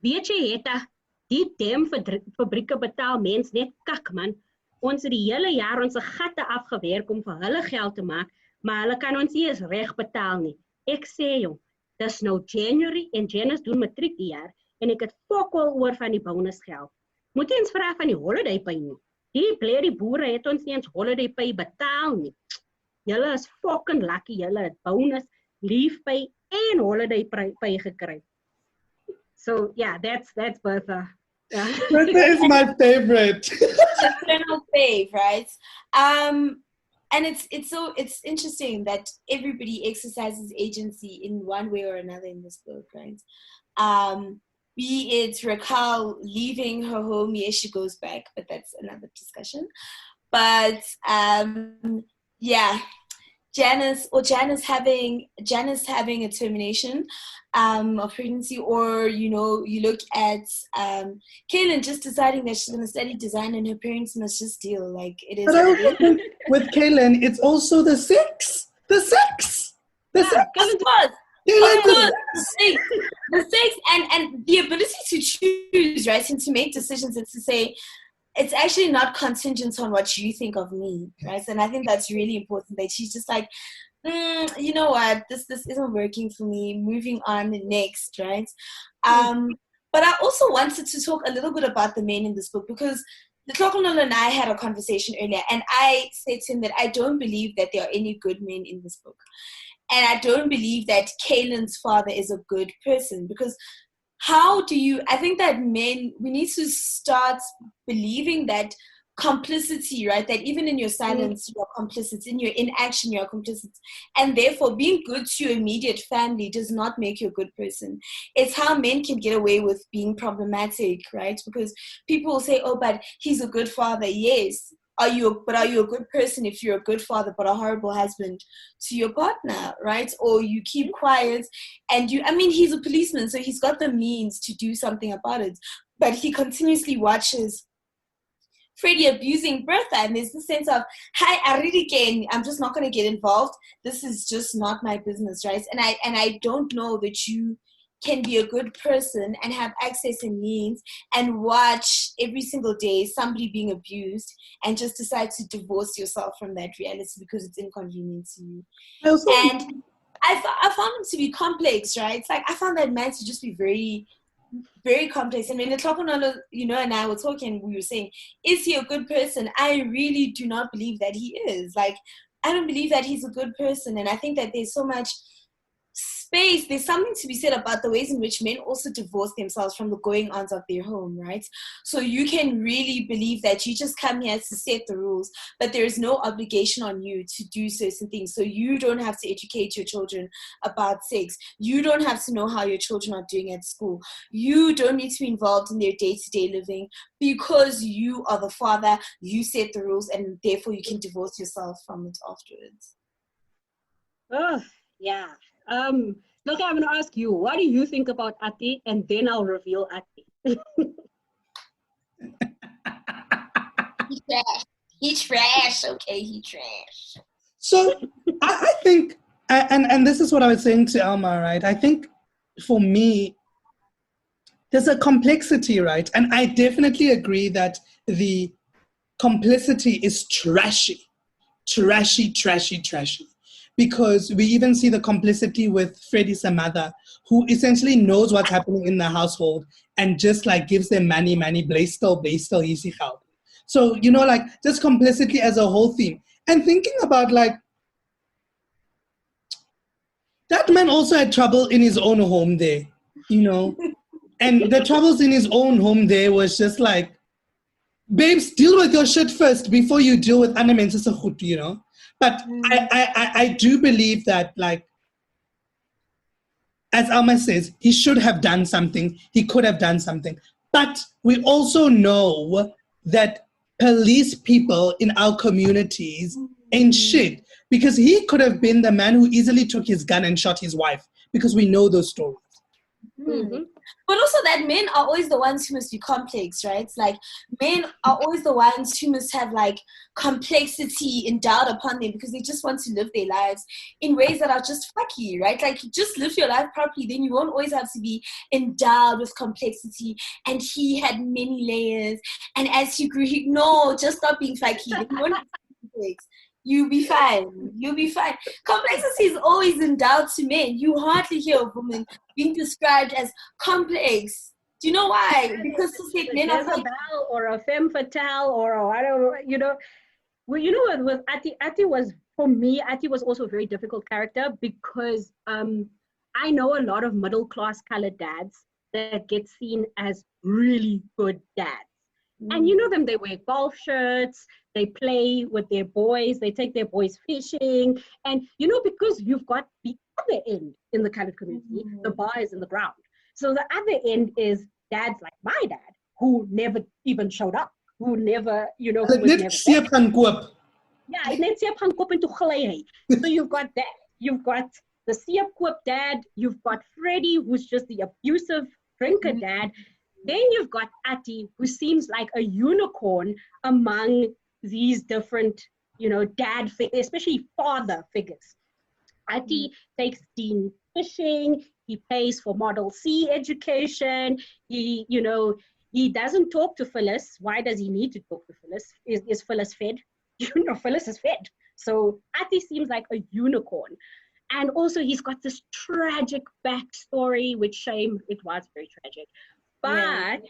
Weet jy, Hetta, die fabrieke betaal mens net kak, man. Ons het die hele jaar ons gatte afgewerk om vir hulle geld te maak, maar hulle kan ons nie eens reg betaal nie. Ek sê jong, dis nou January en Janice doen matriek die jaar en ek het fokol oor van die bonusgeld. Moet ons vra van die holiday pay nie. Die blerie boere het ons nie eens holiday pay betaal nie. Julle is fucking lucky, julle het bonus, leave pay en holiday pay gekry. So yeah, that's Bertha. Yeah. Bertha is my favorite. Eternal fave, right? And it's interesting that everybody exercises agency in one way or another in this book, right? Be it Raquel leaving her home, yes, she goes back, but that's another discussion. But yeah, Janice having a termination of pregnancy, or you look at Kaylynn just deciding that she's going to study design and her parents must just deal, like it is. But I also think with Kaylynn, it's also the sex. The sex and the ability to choose, right, and to make decisions, and to say it's actually not contingent on what you think of me, right? And I think that's really important, that she's just like, you know what, this isn't working for me, moving on next, right? But I also wanted to talk a little bit about the men in this book, because the Tlokonolo and I had a conversation earlier, and I said to him that I don't believe that there are any good men in this book. And I don't believe that Kaylynn's father is a good person, because I think that men, we need to start believing that complicity, right? That even in your silence, you are complicit. In your inaction, you are complicit. And therefore, being good to your immediate family does not make you a good person. It's how men can get away with being problematic, right? Because people will say, oh, but he's a good father. Yes. Are you a good person if you're a good father but a horrible husband to your partner, right? Or you keep quiet and he's a policeman, so he's got the means to do something about it. But he continuously watches Freddie abusing Bertha, and there's the sense of, hi, I really can, I'm just not going to get involved. This is just not my business, right? And I don't know that you can be a good person and have access and means and watch every single day somebody being abused and just decide to divorce yourself from that reality because it's inconvenient to you. And I found him to be complex, right? It's like I found that man to just be very, very complex. And when and I were talking, we were saying, is he a good person? I really do not believe that he is. Like, I don't believe that he's a good person. And I think that there's so much space, there's something to be said about the ways in which men also divorce themselves from the going-ons of their home, right? So you can really believe that you just come here to set the rules, but there is no obligation on you to do certain things. So you don't have to educate your children about sex. You don't have to know how your children are doing at school. You don't need to be involved in their day-to-day living because you are the father, you set the rules, and therefore you can divorce yourself from it afterwards. Oh, yeah. Look, I'm going to ask you, what do you think about Ati? And then I'll reveal Ati. He trash. Okay, he trash. So I think, and this is what I was saying to Elma, right? I think for me, there's a complexity, right? And I definitely agree that the complicity is trashy. Because we even see the complicity with Freddie's mother, who essentially knows what's happening in the household and just like gives them money, blaistel, easy help. So, like just complicity as a whole theme. And thinking about like, that man also had trouble in his own home there, and the troubles in his own home there was just like, babes, deal with your shit first before you deal with other men's, But I do believe that, like, as Alma says, he should have done something. He could have done something. But we also know that police people in our communities ain't shit. Because he could have been the man who easily took his gun and shot his wife. Because we know those stories. Mm-hmm. But also that men are always the ones who must be complex, right? It's like men are always the ones who must have like complexity endowed upon them because they just want to live their lives in ways that are just fucky, right? Like just live your life properly, then you won't always have to be endowed with complexity. And he had many layers, and as he grew, just stop being fucky. You won't be complex. You'll be fine. Complexity is always endowed to men. You hardly hear of women being described as complex. Do you know why? Because men are Jezebel or a femme fatale or I don't know, Well, with Ati was, for me, Ati was also a very difficult character because I know a lot of middle-class colored dads that get seen as really good dads. And you know them, they wear golf shirts, they play with their boys, they take their boys fishing. And, because you've got the other end in the colored community, the bar is in the ground. So the other end is dads like my dad, who never even showed up, who never, who was never there. Yeah, so you've got that. You've got the Siepkoop dad, you've got Freddie, who's just the abusive drinker dad. Then you've got Ati, who seems like a unicorn among these different, dad figures, especially father figures. Ati takes Dean fishing. He pays for Model C education. He doesn't talk to Phyllis. Why does he need to talk to Phyllis? Is Phyllis fed? Phyllis is fed. So Ati seems like a unicorn. And also he's got this tragic backstory, which shame, it was very tragic. But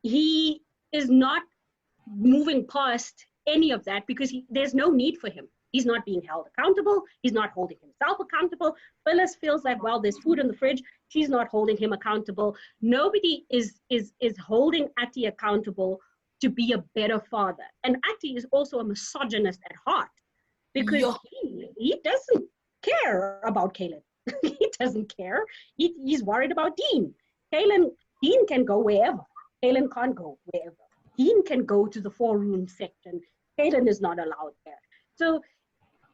he is not moving past any of that because there's no need for him. He's not being held accountable. He's not holding himself accountable. Phyllis feels like, well, there's food in the fridge. She's not holding him accountable. Nobody is holding Ati accountable to be a better father. And Ati is also a misogynist at heart, because he doesn't care about Kaylynn. He doesn't care. He's worried about Dean. Dean can go wherever. Kaylynn can't go wherever. Dean can go to the 4-room section. Kaylynn is not allowed there. So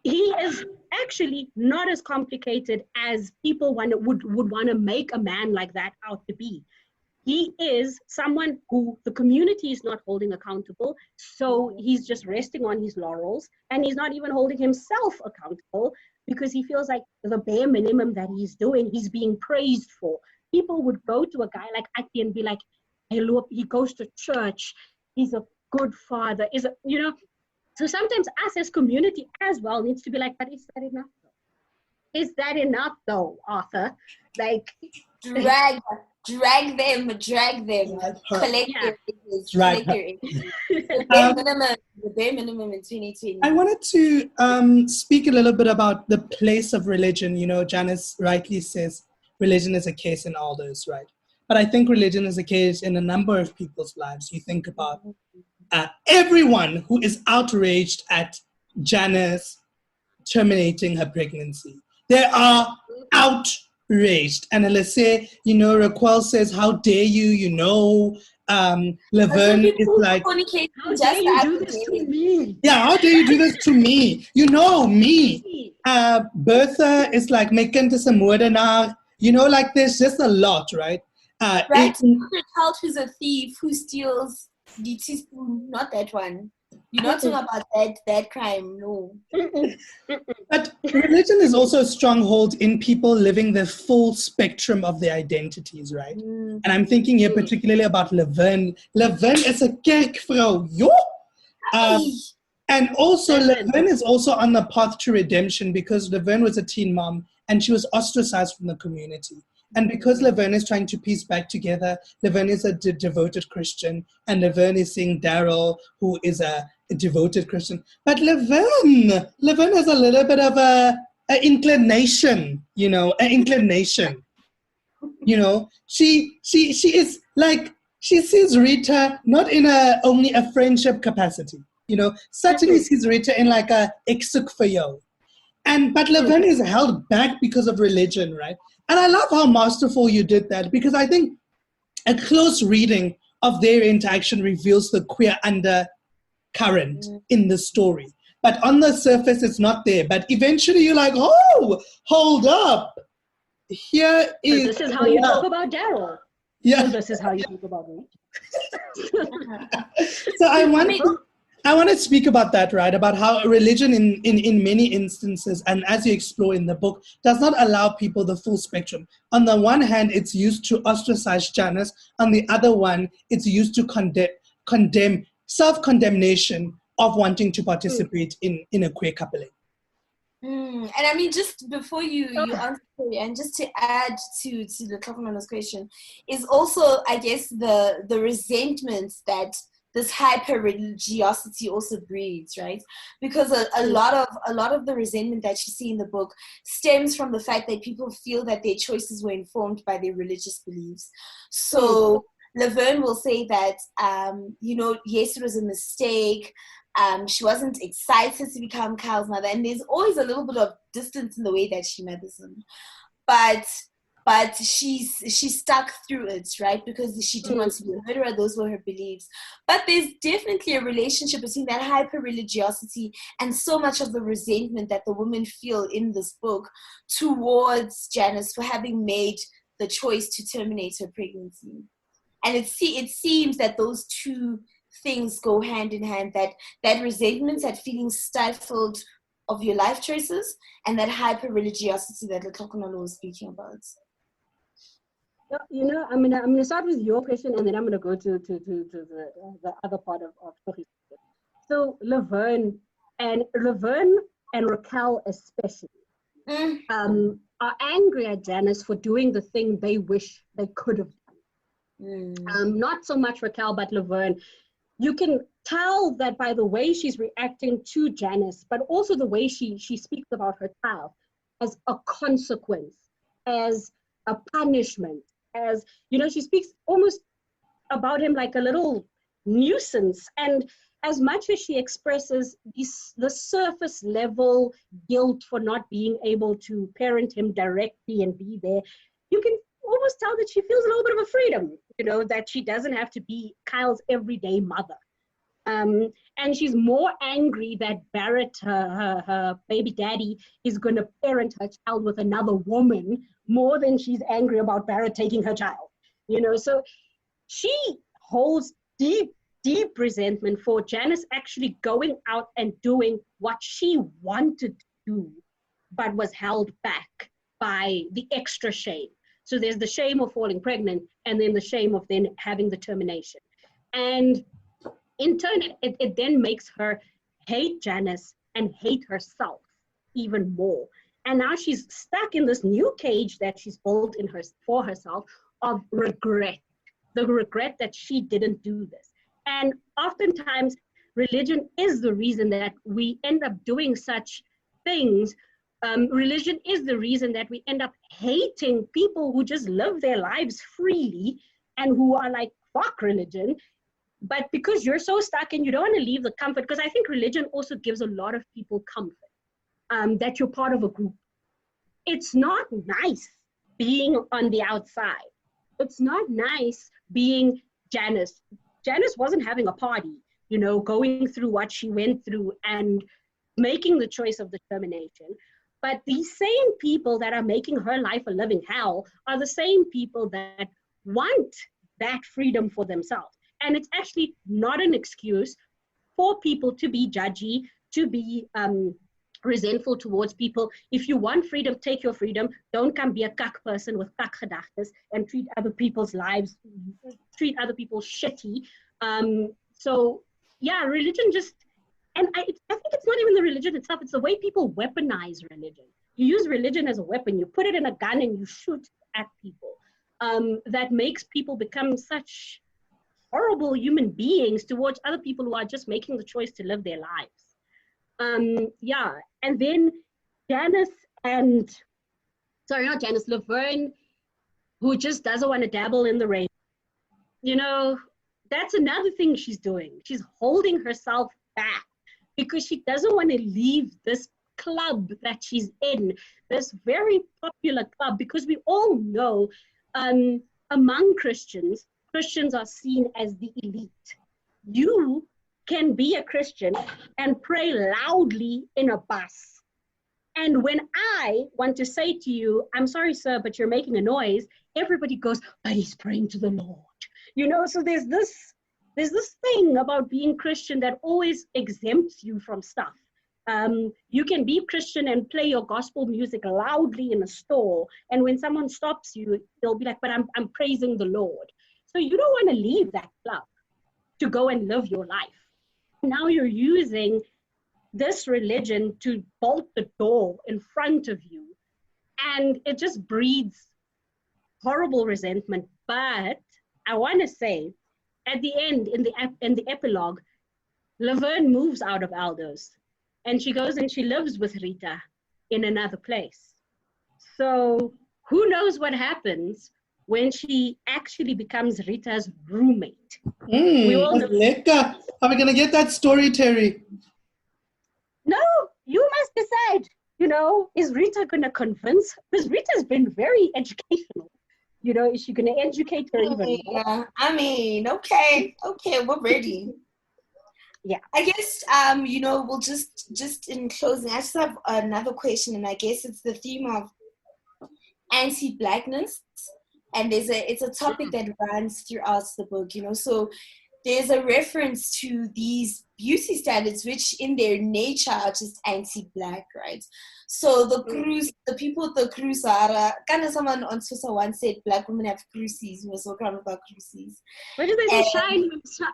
he is actually not as complicated as people would want to make a man like that out to be. He is someone who the community is not holding accountable, so he's just resting on his laurels, and he's not even holding himself accountable because he feels like the bare minimum that he's doing, he's being praised for. People would go to a guy like Ati and be like, hey, look, he goes to church, he's a good father, So sometimes us as community as well needs to be like, but is that enough though? Is that enough though, Arthur? Like, drag them, collect their images, the bare minimum in 2020. I wanted to speak a little bit about the place of religion. Janice rightly says religion is a case in Eldos, right? But I think religion is a case in a number of people's lives. You think about everyone who is outraged at Janice terminating her pregnancy. They are outraged. And let's say, Raquel says, how dare you, Laverne is like, how dare you do this to me? Yeah, how dare you do this to me? Me. Bertha is like, my kind is a moordenaar. Like there's just a lot, right? Right, the child who's a thief, who steals the teaspoon, not that one. You're not talking about that crime, no. But religion is also a stronghold in people living the full spectrum of their identities, right? And I'm thinking here particularly about Laverne. Laverne is a kerkvrou, and also Laverne is also on the path to redemption because Laverne was a teen mom and she was ostracized from the community. And because Laverne is trying to piece back together, Laverne is a devoted Christian, and Laverne is seeing Daryl, who is a devoted Christian. But Laverne has a little bit of an inclination, She is like, she sees Rita not in only a friendship capacity, Certainly sees Rita in like a exukfayo. But Laverne is held back because of religion, right? And I love how masterful you did that, because I think a close reading of their interaction reveals the queer undercurrent in the story. But on the surface, it's not there. But eventually you're like, oh, hold up. Here is... So this is how you talk about Daryl. Yeah. So this is how you talk about me. So I want to speak about that, right? About how religion in many instances, and as you explore in the book, does not allow people the full spectrum. On the one hand, it's used to ostracize Janice. On the other one, it's used to condemn self-condemnation of wanting to participate in a queer coupling. And I mean, just before you answer, and just to add to the Kloppenman's question, is also, I guess, the resentment that this hyper-religiosity also breeds, right? Because a lot of the resentment that you see in the book stems from the fact that people feel that their choices were informed by their religious beliefs. So Laverne will say that, yes, it was a mistake. She wasn't excited to become Kyle's mother, and there's always a little bit of distance in the way that she mothers him. But she stuck through it, right? Because she didn't want to be a murderer. Those were her beliefs. But there's definitely a relationship between that hyper-religiosity and so much of the resentment that the women feel in this book towards Janice for having made the choice to terminate her pregnancy. And it seems that those two things go hand in hand, that resentment, that feeling stifled of your life choices, and that hyper-religiosity that Tlhokomelo was speaking about. I'm gonna start with your question, and then I'm gonna go to the other part of Tori's question. So Laverne and Raquel especially are angry at Janice for doing the thing they wish they could have done. Not so much Raquel, but Laverne. You can tell that by the way she's reacting to Janice, but also the way she speaks about her child as a consequence, as a punishment, as, you know, she speaks almost about him like a little nuisance. And as much as she expresses the surface level guilt for not being able to parent him directly and be there, you can almost tell that she feels a little bit of a freedom, you know, that she doesn't have to be Kyle's everyday mother. And she's more angry that Barrett, her baby daddy, is going to parent her child with another woman more than she's angry about Barrett taking her child. You know, so she holds deep resentment for Janice actually going out and doing what she wanted to do, but was held back by the extra shame. So there's the shame of falling pregnant, and then the shame of then having the termination. And in turn, it then makes her hate Janice and hate herself even more. And now she's stuck in this new cage that she's built for herself of regret, the regret that she didn't do this. And oftentimes, religion is the reason that we end up doing such things. Religion is the reason that we end up hating people who just live their lives freely and who are like, fuck religion. But because you're so stuck and you don't want to leave the comfort, because I think religion also gives a lot of people comfort, that you're part of a group. It's not nice being on the outside. It's not nice being Janice. Janice wasn't having a party, you know, going through what she went through and making the choice of the termination. But these same people that are making her life a living hell are the same people that want that freedom for themselves. And it's actually not an excuse for people to be judgy, to be resentful towards people. If you want freedom, take your freedom. Don't come be a kak person with kak gedagtes and treat other people's lives, treat other people shitty. So yeah, religion just, and I think it's not even the religion itself, it's the way people weaponize religion. You use religion as a weapon, you put it in a gun and you shoot at people. That makes people become such horrible human beings towards other people who are just making the choice to live their lives. Yeah, and then Laverne, who just doesn't want to dabble in the rain. You know, that's another thing she's doing. She's holding herself back because she doesn't want to leave this club that she's in, this very popular club, because we all know among Christians are seen as the elite. You can be a Christian and pray loudly in a bus. And when I want to say to you, I'm sorry, sir, but you're making a noise, everybody goes, but he's praying to the Lord. You know, so there's this thing about being Christian that always exempts you from stuff. You can be Christian and play your gospel music loudly in a store. And when someone stops you, they'll be like, but I'm praising the Lord. So you don't want to leave that club to go and live your life. Now you're using this religion to bolt the door in front of you. And it just breeds horrible resentment. But I want to say, at the end, in the epilogue, Laverne moves out of Eldos. And she goes and she lives with Rita in another place. So who knows what happens when she actually becomes Rita's roommate. We all know. Are we going to get that story, Terry? No, you must decide. You know, is Rita going to convince? Because Rita's been very educational. You know, is she going to educate her even more? Yeah, I mean, okay, we're ready. Yeah. I guess, you know, we'll just in closing, I just have another question, and I guess it's the theme of anti-Blackness. And it's a topic that runs throughout the book, you know. So there's a reference to these beauty standards, which in their nature are just anti-Black, right? So the people with the cruise are, kind of someone on Twitter once said, Black women have cruises. We were so proud of our cruises. What did they say?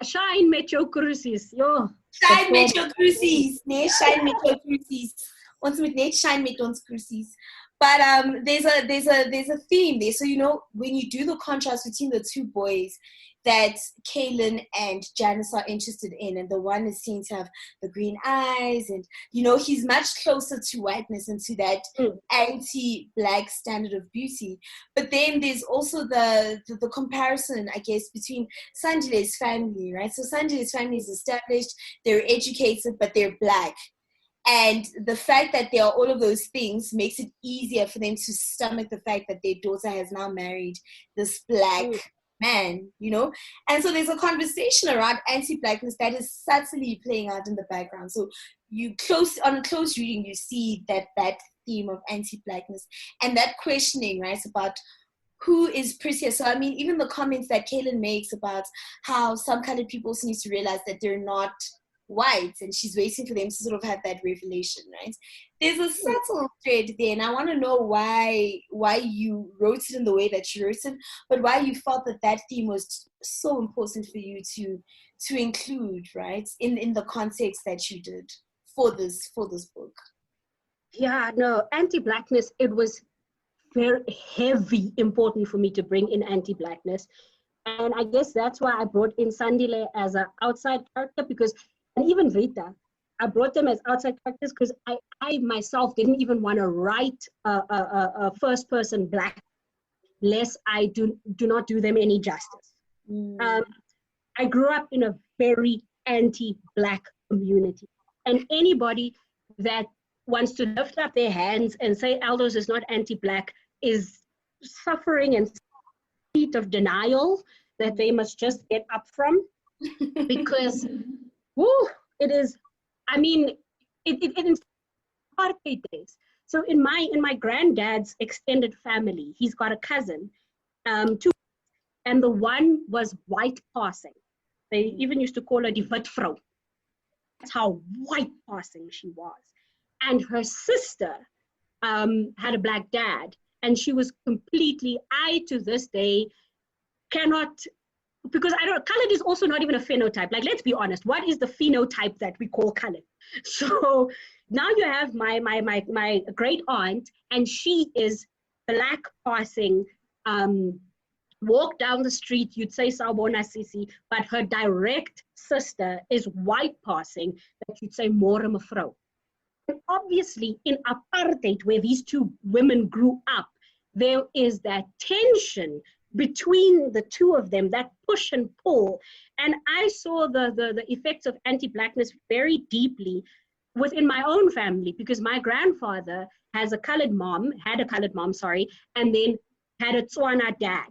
Shine met your cruises. Yo. Shine met your cruises. Nee, shine met your cruises. Ons moet net shine met ons cruises. But there's a theme there. So, you know, when you do the contrast between the two boys, that Kaylynn and Janice are interested in, and the one is seen to have the green eyes, and he's much closer to whiteness and to that anti-black standard of beauty. But then there's also the comparison, I guess, between Sandile's family, right? So Sandile's family is established, they're educated, but they're black. And the fact that there are all of those things makes it easier for them to stomach the fact that their daughter has now married this black man, And so there's a conversation around anti-blackness that is subtly playing out in the background. So on a close reading, you see that theme of anti-blackness and that questioning, right, about who is prettier. So, I mean, even the comments that Kaylynn makes about how some colored people also need to realize that they're not white, and she's waiting for them to sort of have that revelation, right? There's a subtle thread there, and I want to know why you wrote it in the way that you wrote it, but why you felt that theme was so important for you to include, right, in the context that you did for this book. Yeah, no, anti-blackness, it was very heavy important for me to bring in anti-blackness, and I guess that's why I brought in Sandile as an outside character, and even Bertha, I brought them as outside characters because I myself didn't even want to write a first person black, lest I do not do them any justice. I grew up in a very anti-black community, and anybody that wants to lift up their hands and say Eldos is not anti-black is suffering and state of denial that they must just get up from, because it is, I mean, it apartheid days. So in my granddad's extended family, he's got a cousin, two, and the one was white passing. They even used to call her die wit vrou. That's how white passing she was. And her sister had a black dad, and she was completely, to this day cannot, because colored is also not even a phenotype. Like, let's be honest, what is the phenotype that we call colored? So now you have my great aunt, and she is black passing, walk down the street, you'd say Sawubona Sisi, but her direct sister is white passing, that you'd say More Mevrou. And obviously in apartheid, where these two women grew up, there is that tension between the two of them, that push and pull. And I saw the effects of anti-blackness very deeply within my own family, because my grandfather had a colored mom, and then had a Tswana dad.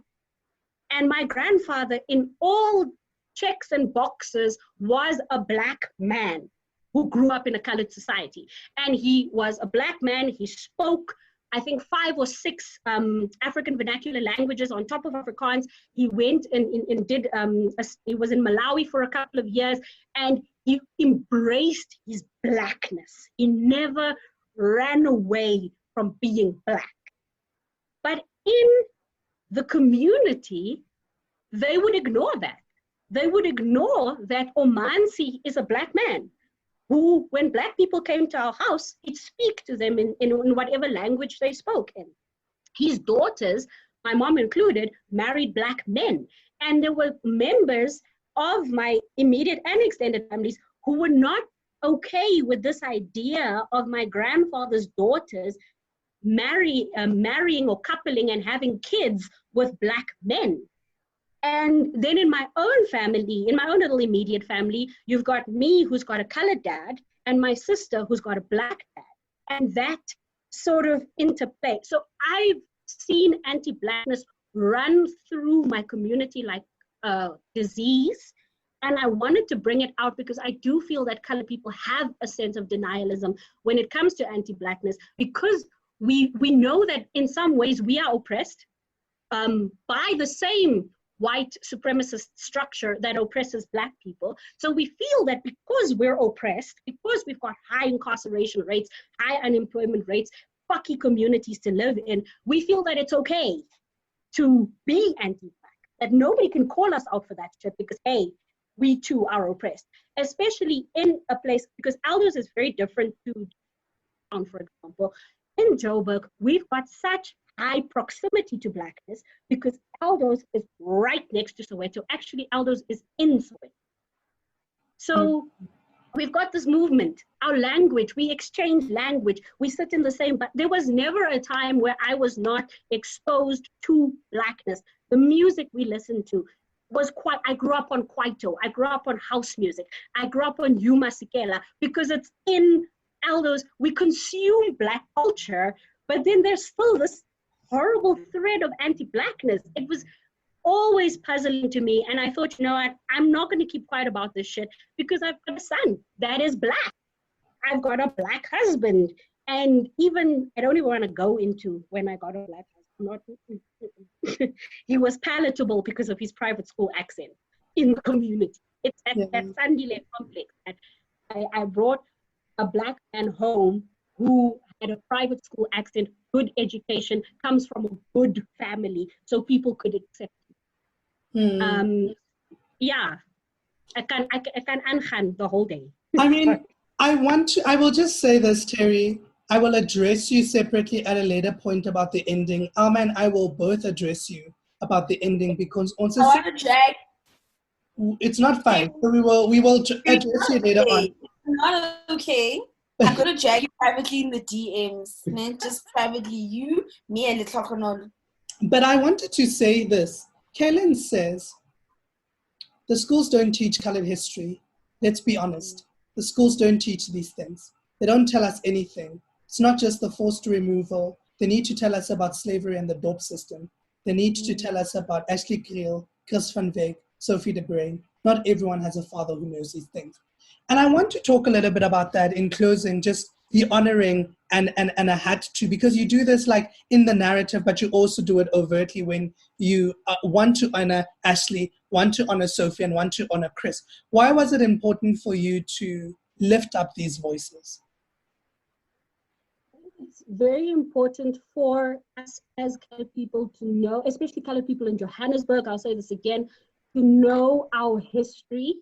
And my grandfather, in all checks and boxes, was a black man who grew up in a colored society. And he was a black man. He spoke, I think, 5 or 6 African vernacular languages on top of Afrikaans. He went and did, he was in Malawi for a couple of years, and he embraced his blackness. He never ran away from being black. But in the community, they would ignore that. They would ignore that Omansi is a black man who, when black people came to our house, he'd speak to them in whatever language they spoke in. His daughters, my mom included, married black men. And there were members of my immediate and extended families who were not okay with this idea of my grandfather's daughters marrying or coupling and having kids with black men. And then in my own family, in my own little immediate family, you've got me who's got a colored dad and my sister who's got a black dad. And that sort of interplay. So I've seen anti-blackness run through my community like disease. And I wanted to bring it out because I do feel that colored people have a sense of denialism when it comes to anti-blackness, because we know that in some ways we are oppressed by the same white supremacist structure that oppresses black people. So we feel that because we're oppressed, because we've got high incarceration rates, high unemployment rates, fucky communities to live in, we feel that it's okay to be anti-black, that nobody can call us out for that shit because, hey, we too are oppressed, especially in a place, because Eldos is very different to, for example, in Joburg, we've got such high proximity to Blackness because Eldos is right next to Soweto. Actually, Eldos is in Soweto. So we've got this movement, our language, we exchange language, we sit in the same, but there was never a time where I was not exposed to Blackness. The music we listened to was quite, I grew up on Kwaito, I grew up on house music, I grew up on Yuma Sikela, because it's in Eldos, we consume Black culture, but then there's still this horrible thread of anti-Blackness. It was always puzzling to me, and I thought, you know what, I'm not going to keep quiet about this shit because I've got a son that is Black. I've got a Black husband, and even, I don't even want to go into when I got a Black husband. He was palatable because of his private school accent in the community. It's at that Sandile complex that I brought a Black man home who had a private school accent, good education, comes from a good family, so people could accept him. Yeah, I can unhan the whole day. I mean, I will just say this, Terry. I will address you separately at a later point about the ending. Alma and I will both address you about the ending because also I want to drag. It's not fine. So we will address you later on. It's not okay. I'm gonna drag you privately in the DMs, man. Just privately, you, me, and Little Konolo. But I wanted to say this. Kaylynn says the schools don't teach colored history. Let's be honest. The schools don't teach these things. They don't tell us anything. It's not just the forced removal. They need to tell us about slavery and the dope system. They need to tell us about Ashley Kriel, Chris van Wyk, Sophie de Bruyn. Not everyone has a father who knows these things. And I want to talk a little bit about that in closing, just the honoring and a hat to, because you do this like in the narrative, but you also do it overtly when you want to honor Ashley, want to honor Sophie, and want to honor Chris. Why was it important for you to lift up these voices? It's very important for us as colored people to know, especially colored people in Johannesburg, I'll say this again, to know our history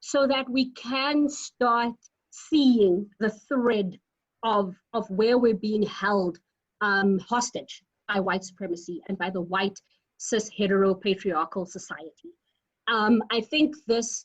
so that we can start seeing the thread of where we're being held hostage by white supremacy and by the white cis hetero patriarchal society. I think this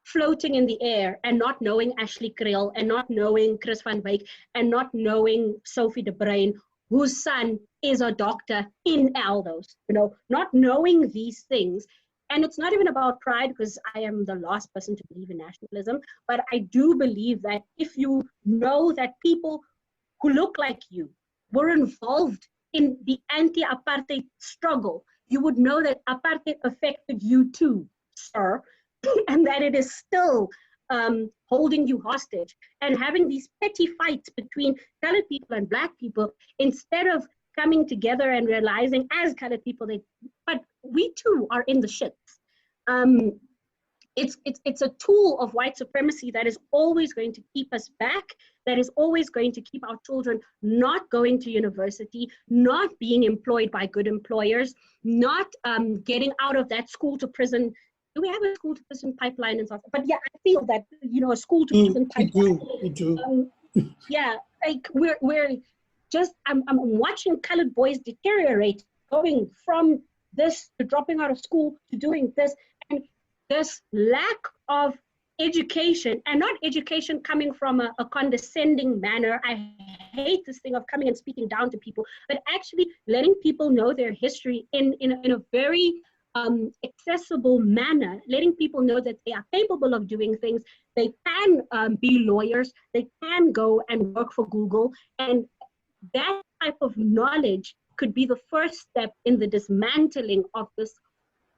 floating in the air and not knowing Ashley Kriel and not knowing Chris van Wyk and not knowing Sophie de Bruyn, whose son is a doctor in Eldos, you know, not knowing these things. And it's not even about pride, because I am the last person to believe in nationalism, but I do believe that if you know that people who look like you were involved in the anti-apartheid struggle, you would know that apartheid affected you too, sir, and that it is still holding you hostage and having these petty fights between colored people and Black people, instead of coming together and realizing as colored people, but we too are in the shits. It's a tool of white supremacy that is always going to keep us back, that is always going to keep our children not going to university, not being employed by good employers, not getting out of that school to prison. Do we have a school to prison pipeline and stuff? But yeah, I feel that, you know, a school to prison pipeline. We do. Yeah, like we're just, I'm watching colored boys deteriorate, going from this to dropping out of school to doing this, and this lack of education, and not education coming from a condescending manner. I hate this thing of coming and speaking down to people, but actually letting people know their history in a very accessible manner, letting people know that they are capable of doing things, they can be lawyers, they can go and work for Google, and that type of knowledge could be the first step in the dismantling of this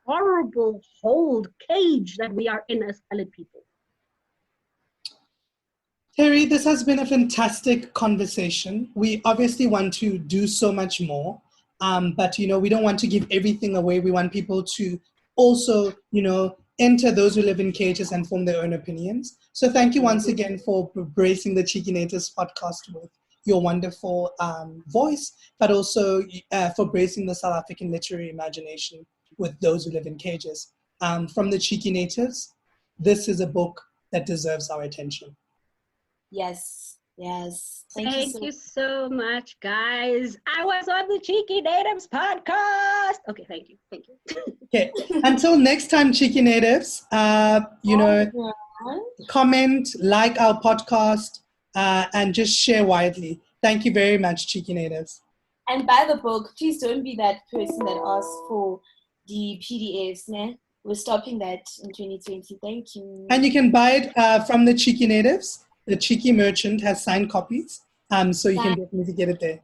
horrible hold cage that we are in as colored people. Terry, this has been a fantastic conversation. We obviously want to do so much more, but you know, we don't want to give everything away. We want people to also, you know, enter those who live in cages and form their own opinions. So thank you once again for bracing the Cheeky Natives podcast with your wonderful voice, but also for bracing the South African literary imagination with those who live in cages. From the Cheeky Natives, this is a book that deserves our attention. Yes, Yes. Thank you so much, guys. I was on the Cheeky Natives podcast. Okay, thank you. Okay, until next time, Cheeky Natives, comment, like our podcast, and just share widely. Thank you very much, Cheeky Natives. And buy the book. Please don't be that person that asks for the PDFs. Né? We're stopping that in 2020. Thank you. And you can buy it from the Cheeky Natives. The Cheeky Merchant has signed copies, so you can definitely get it there.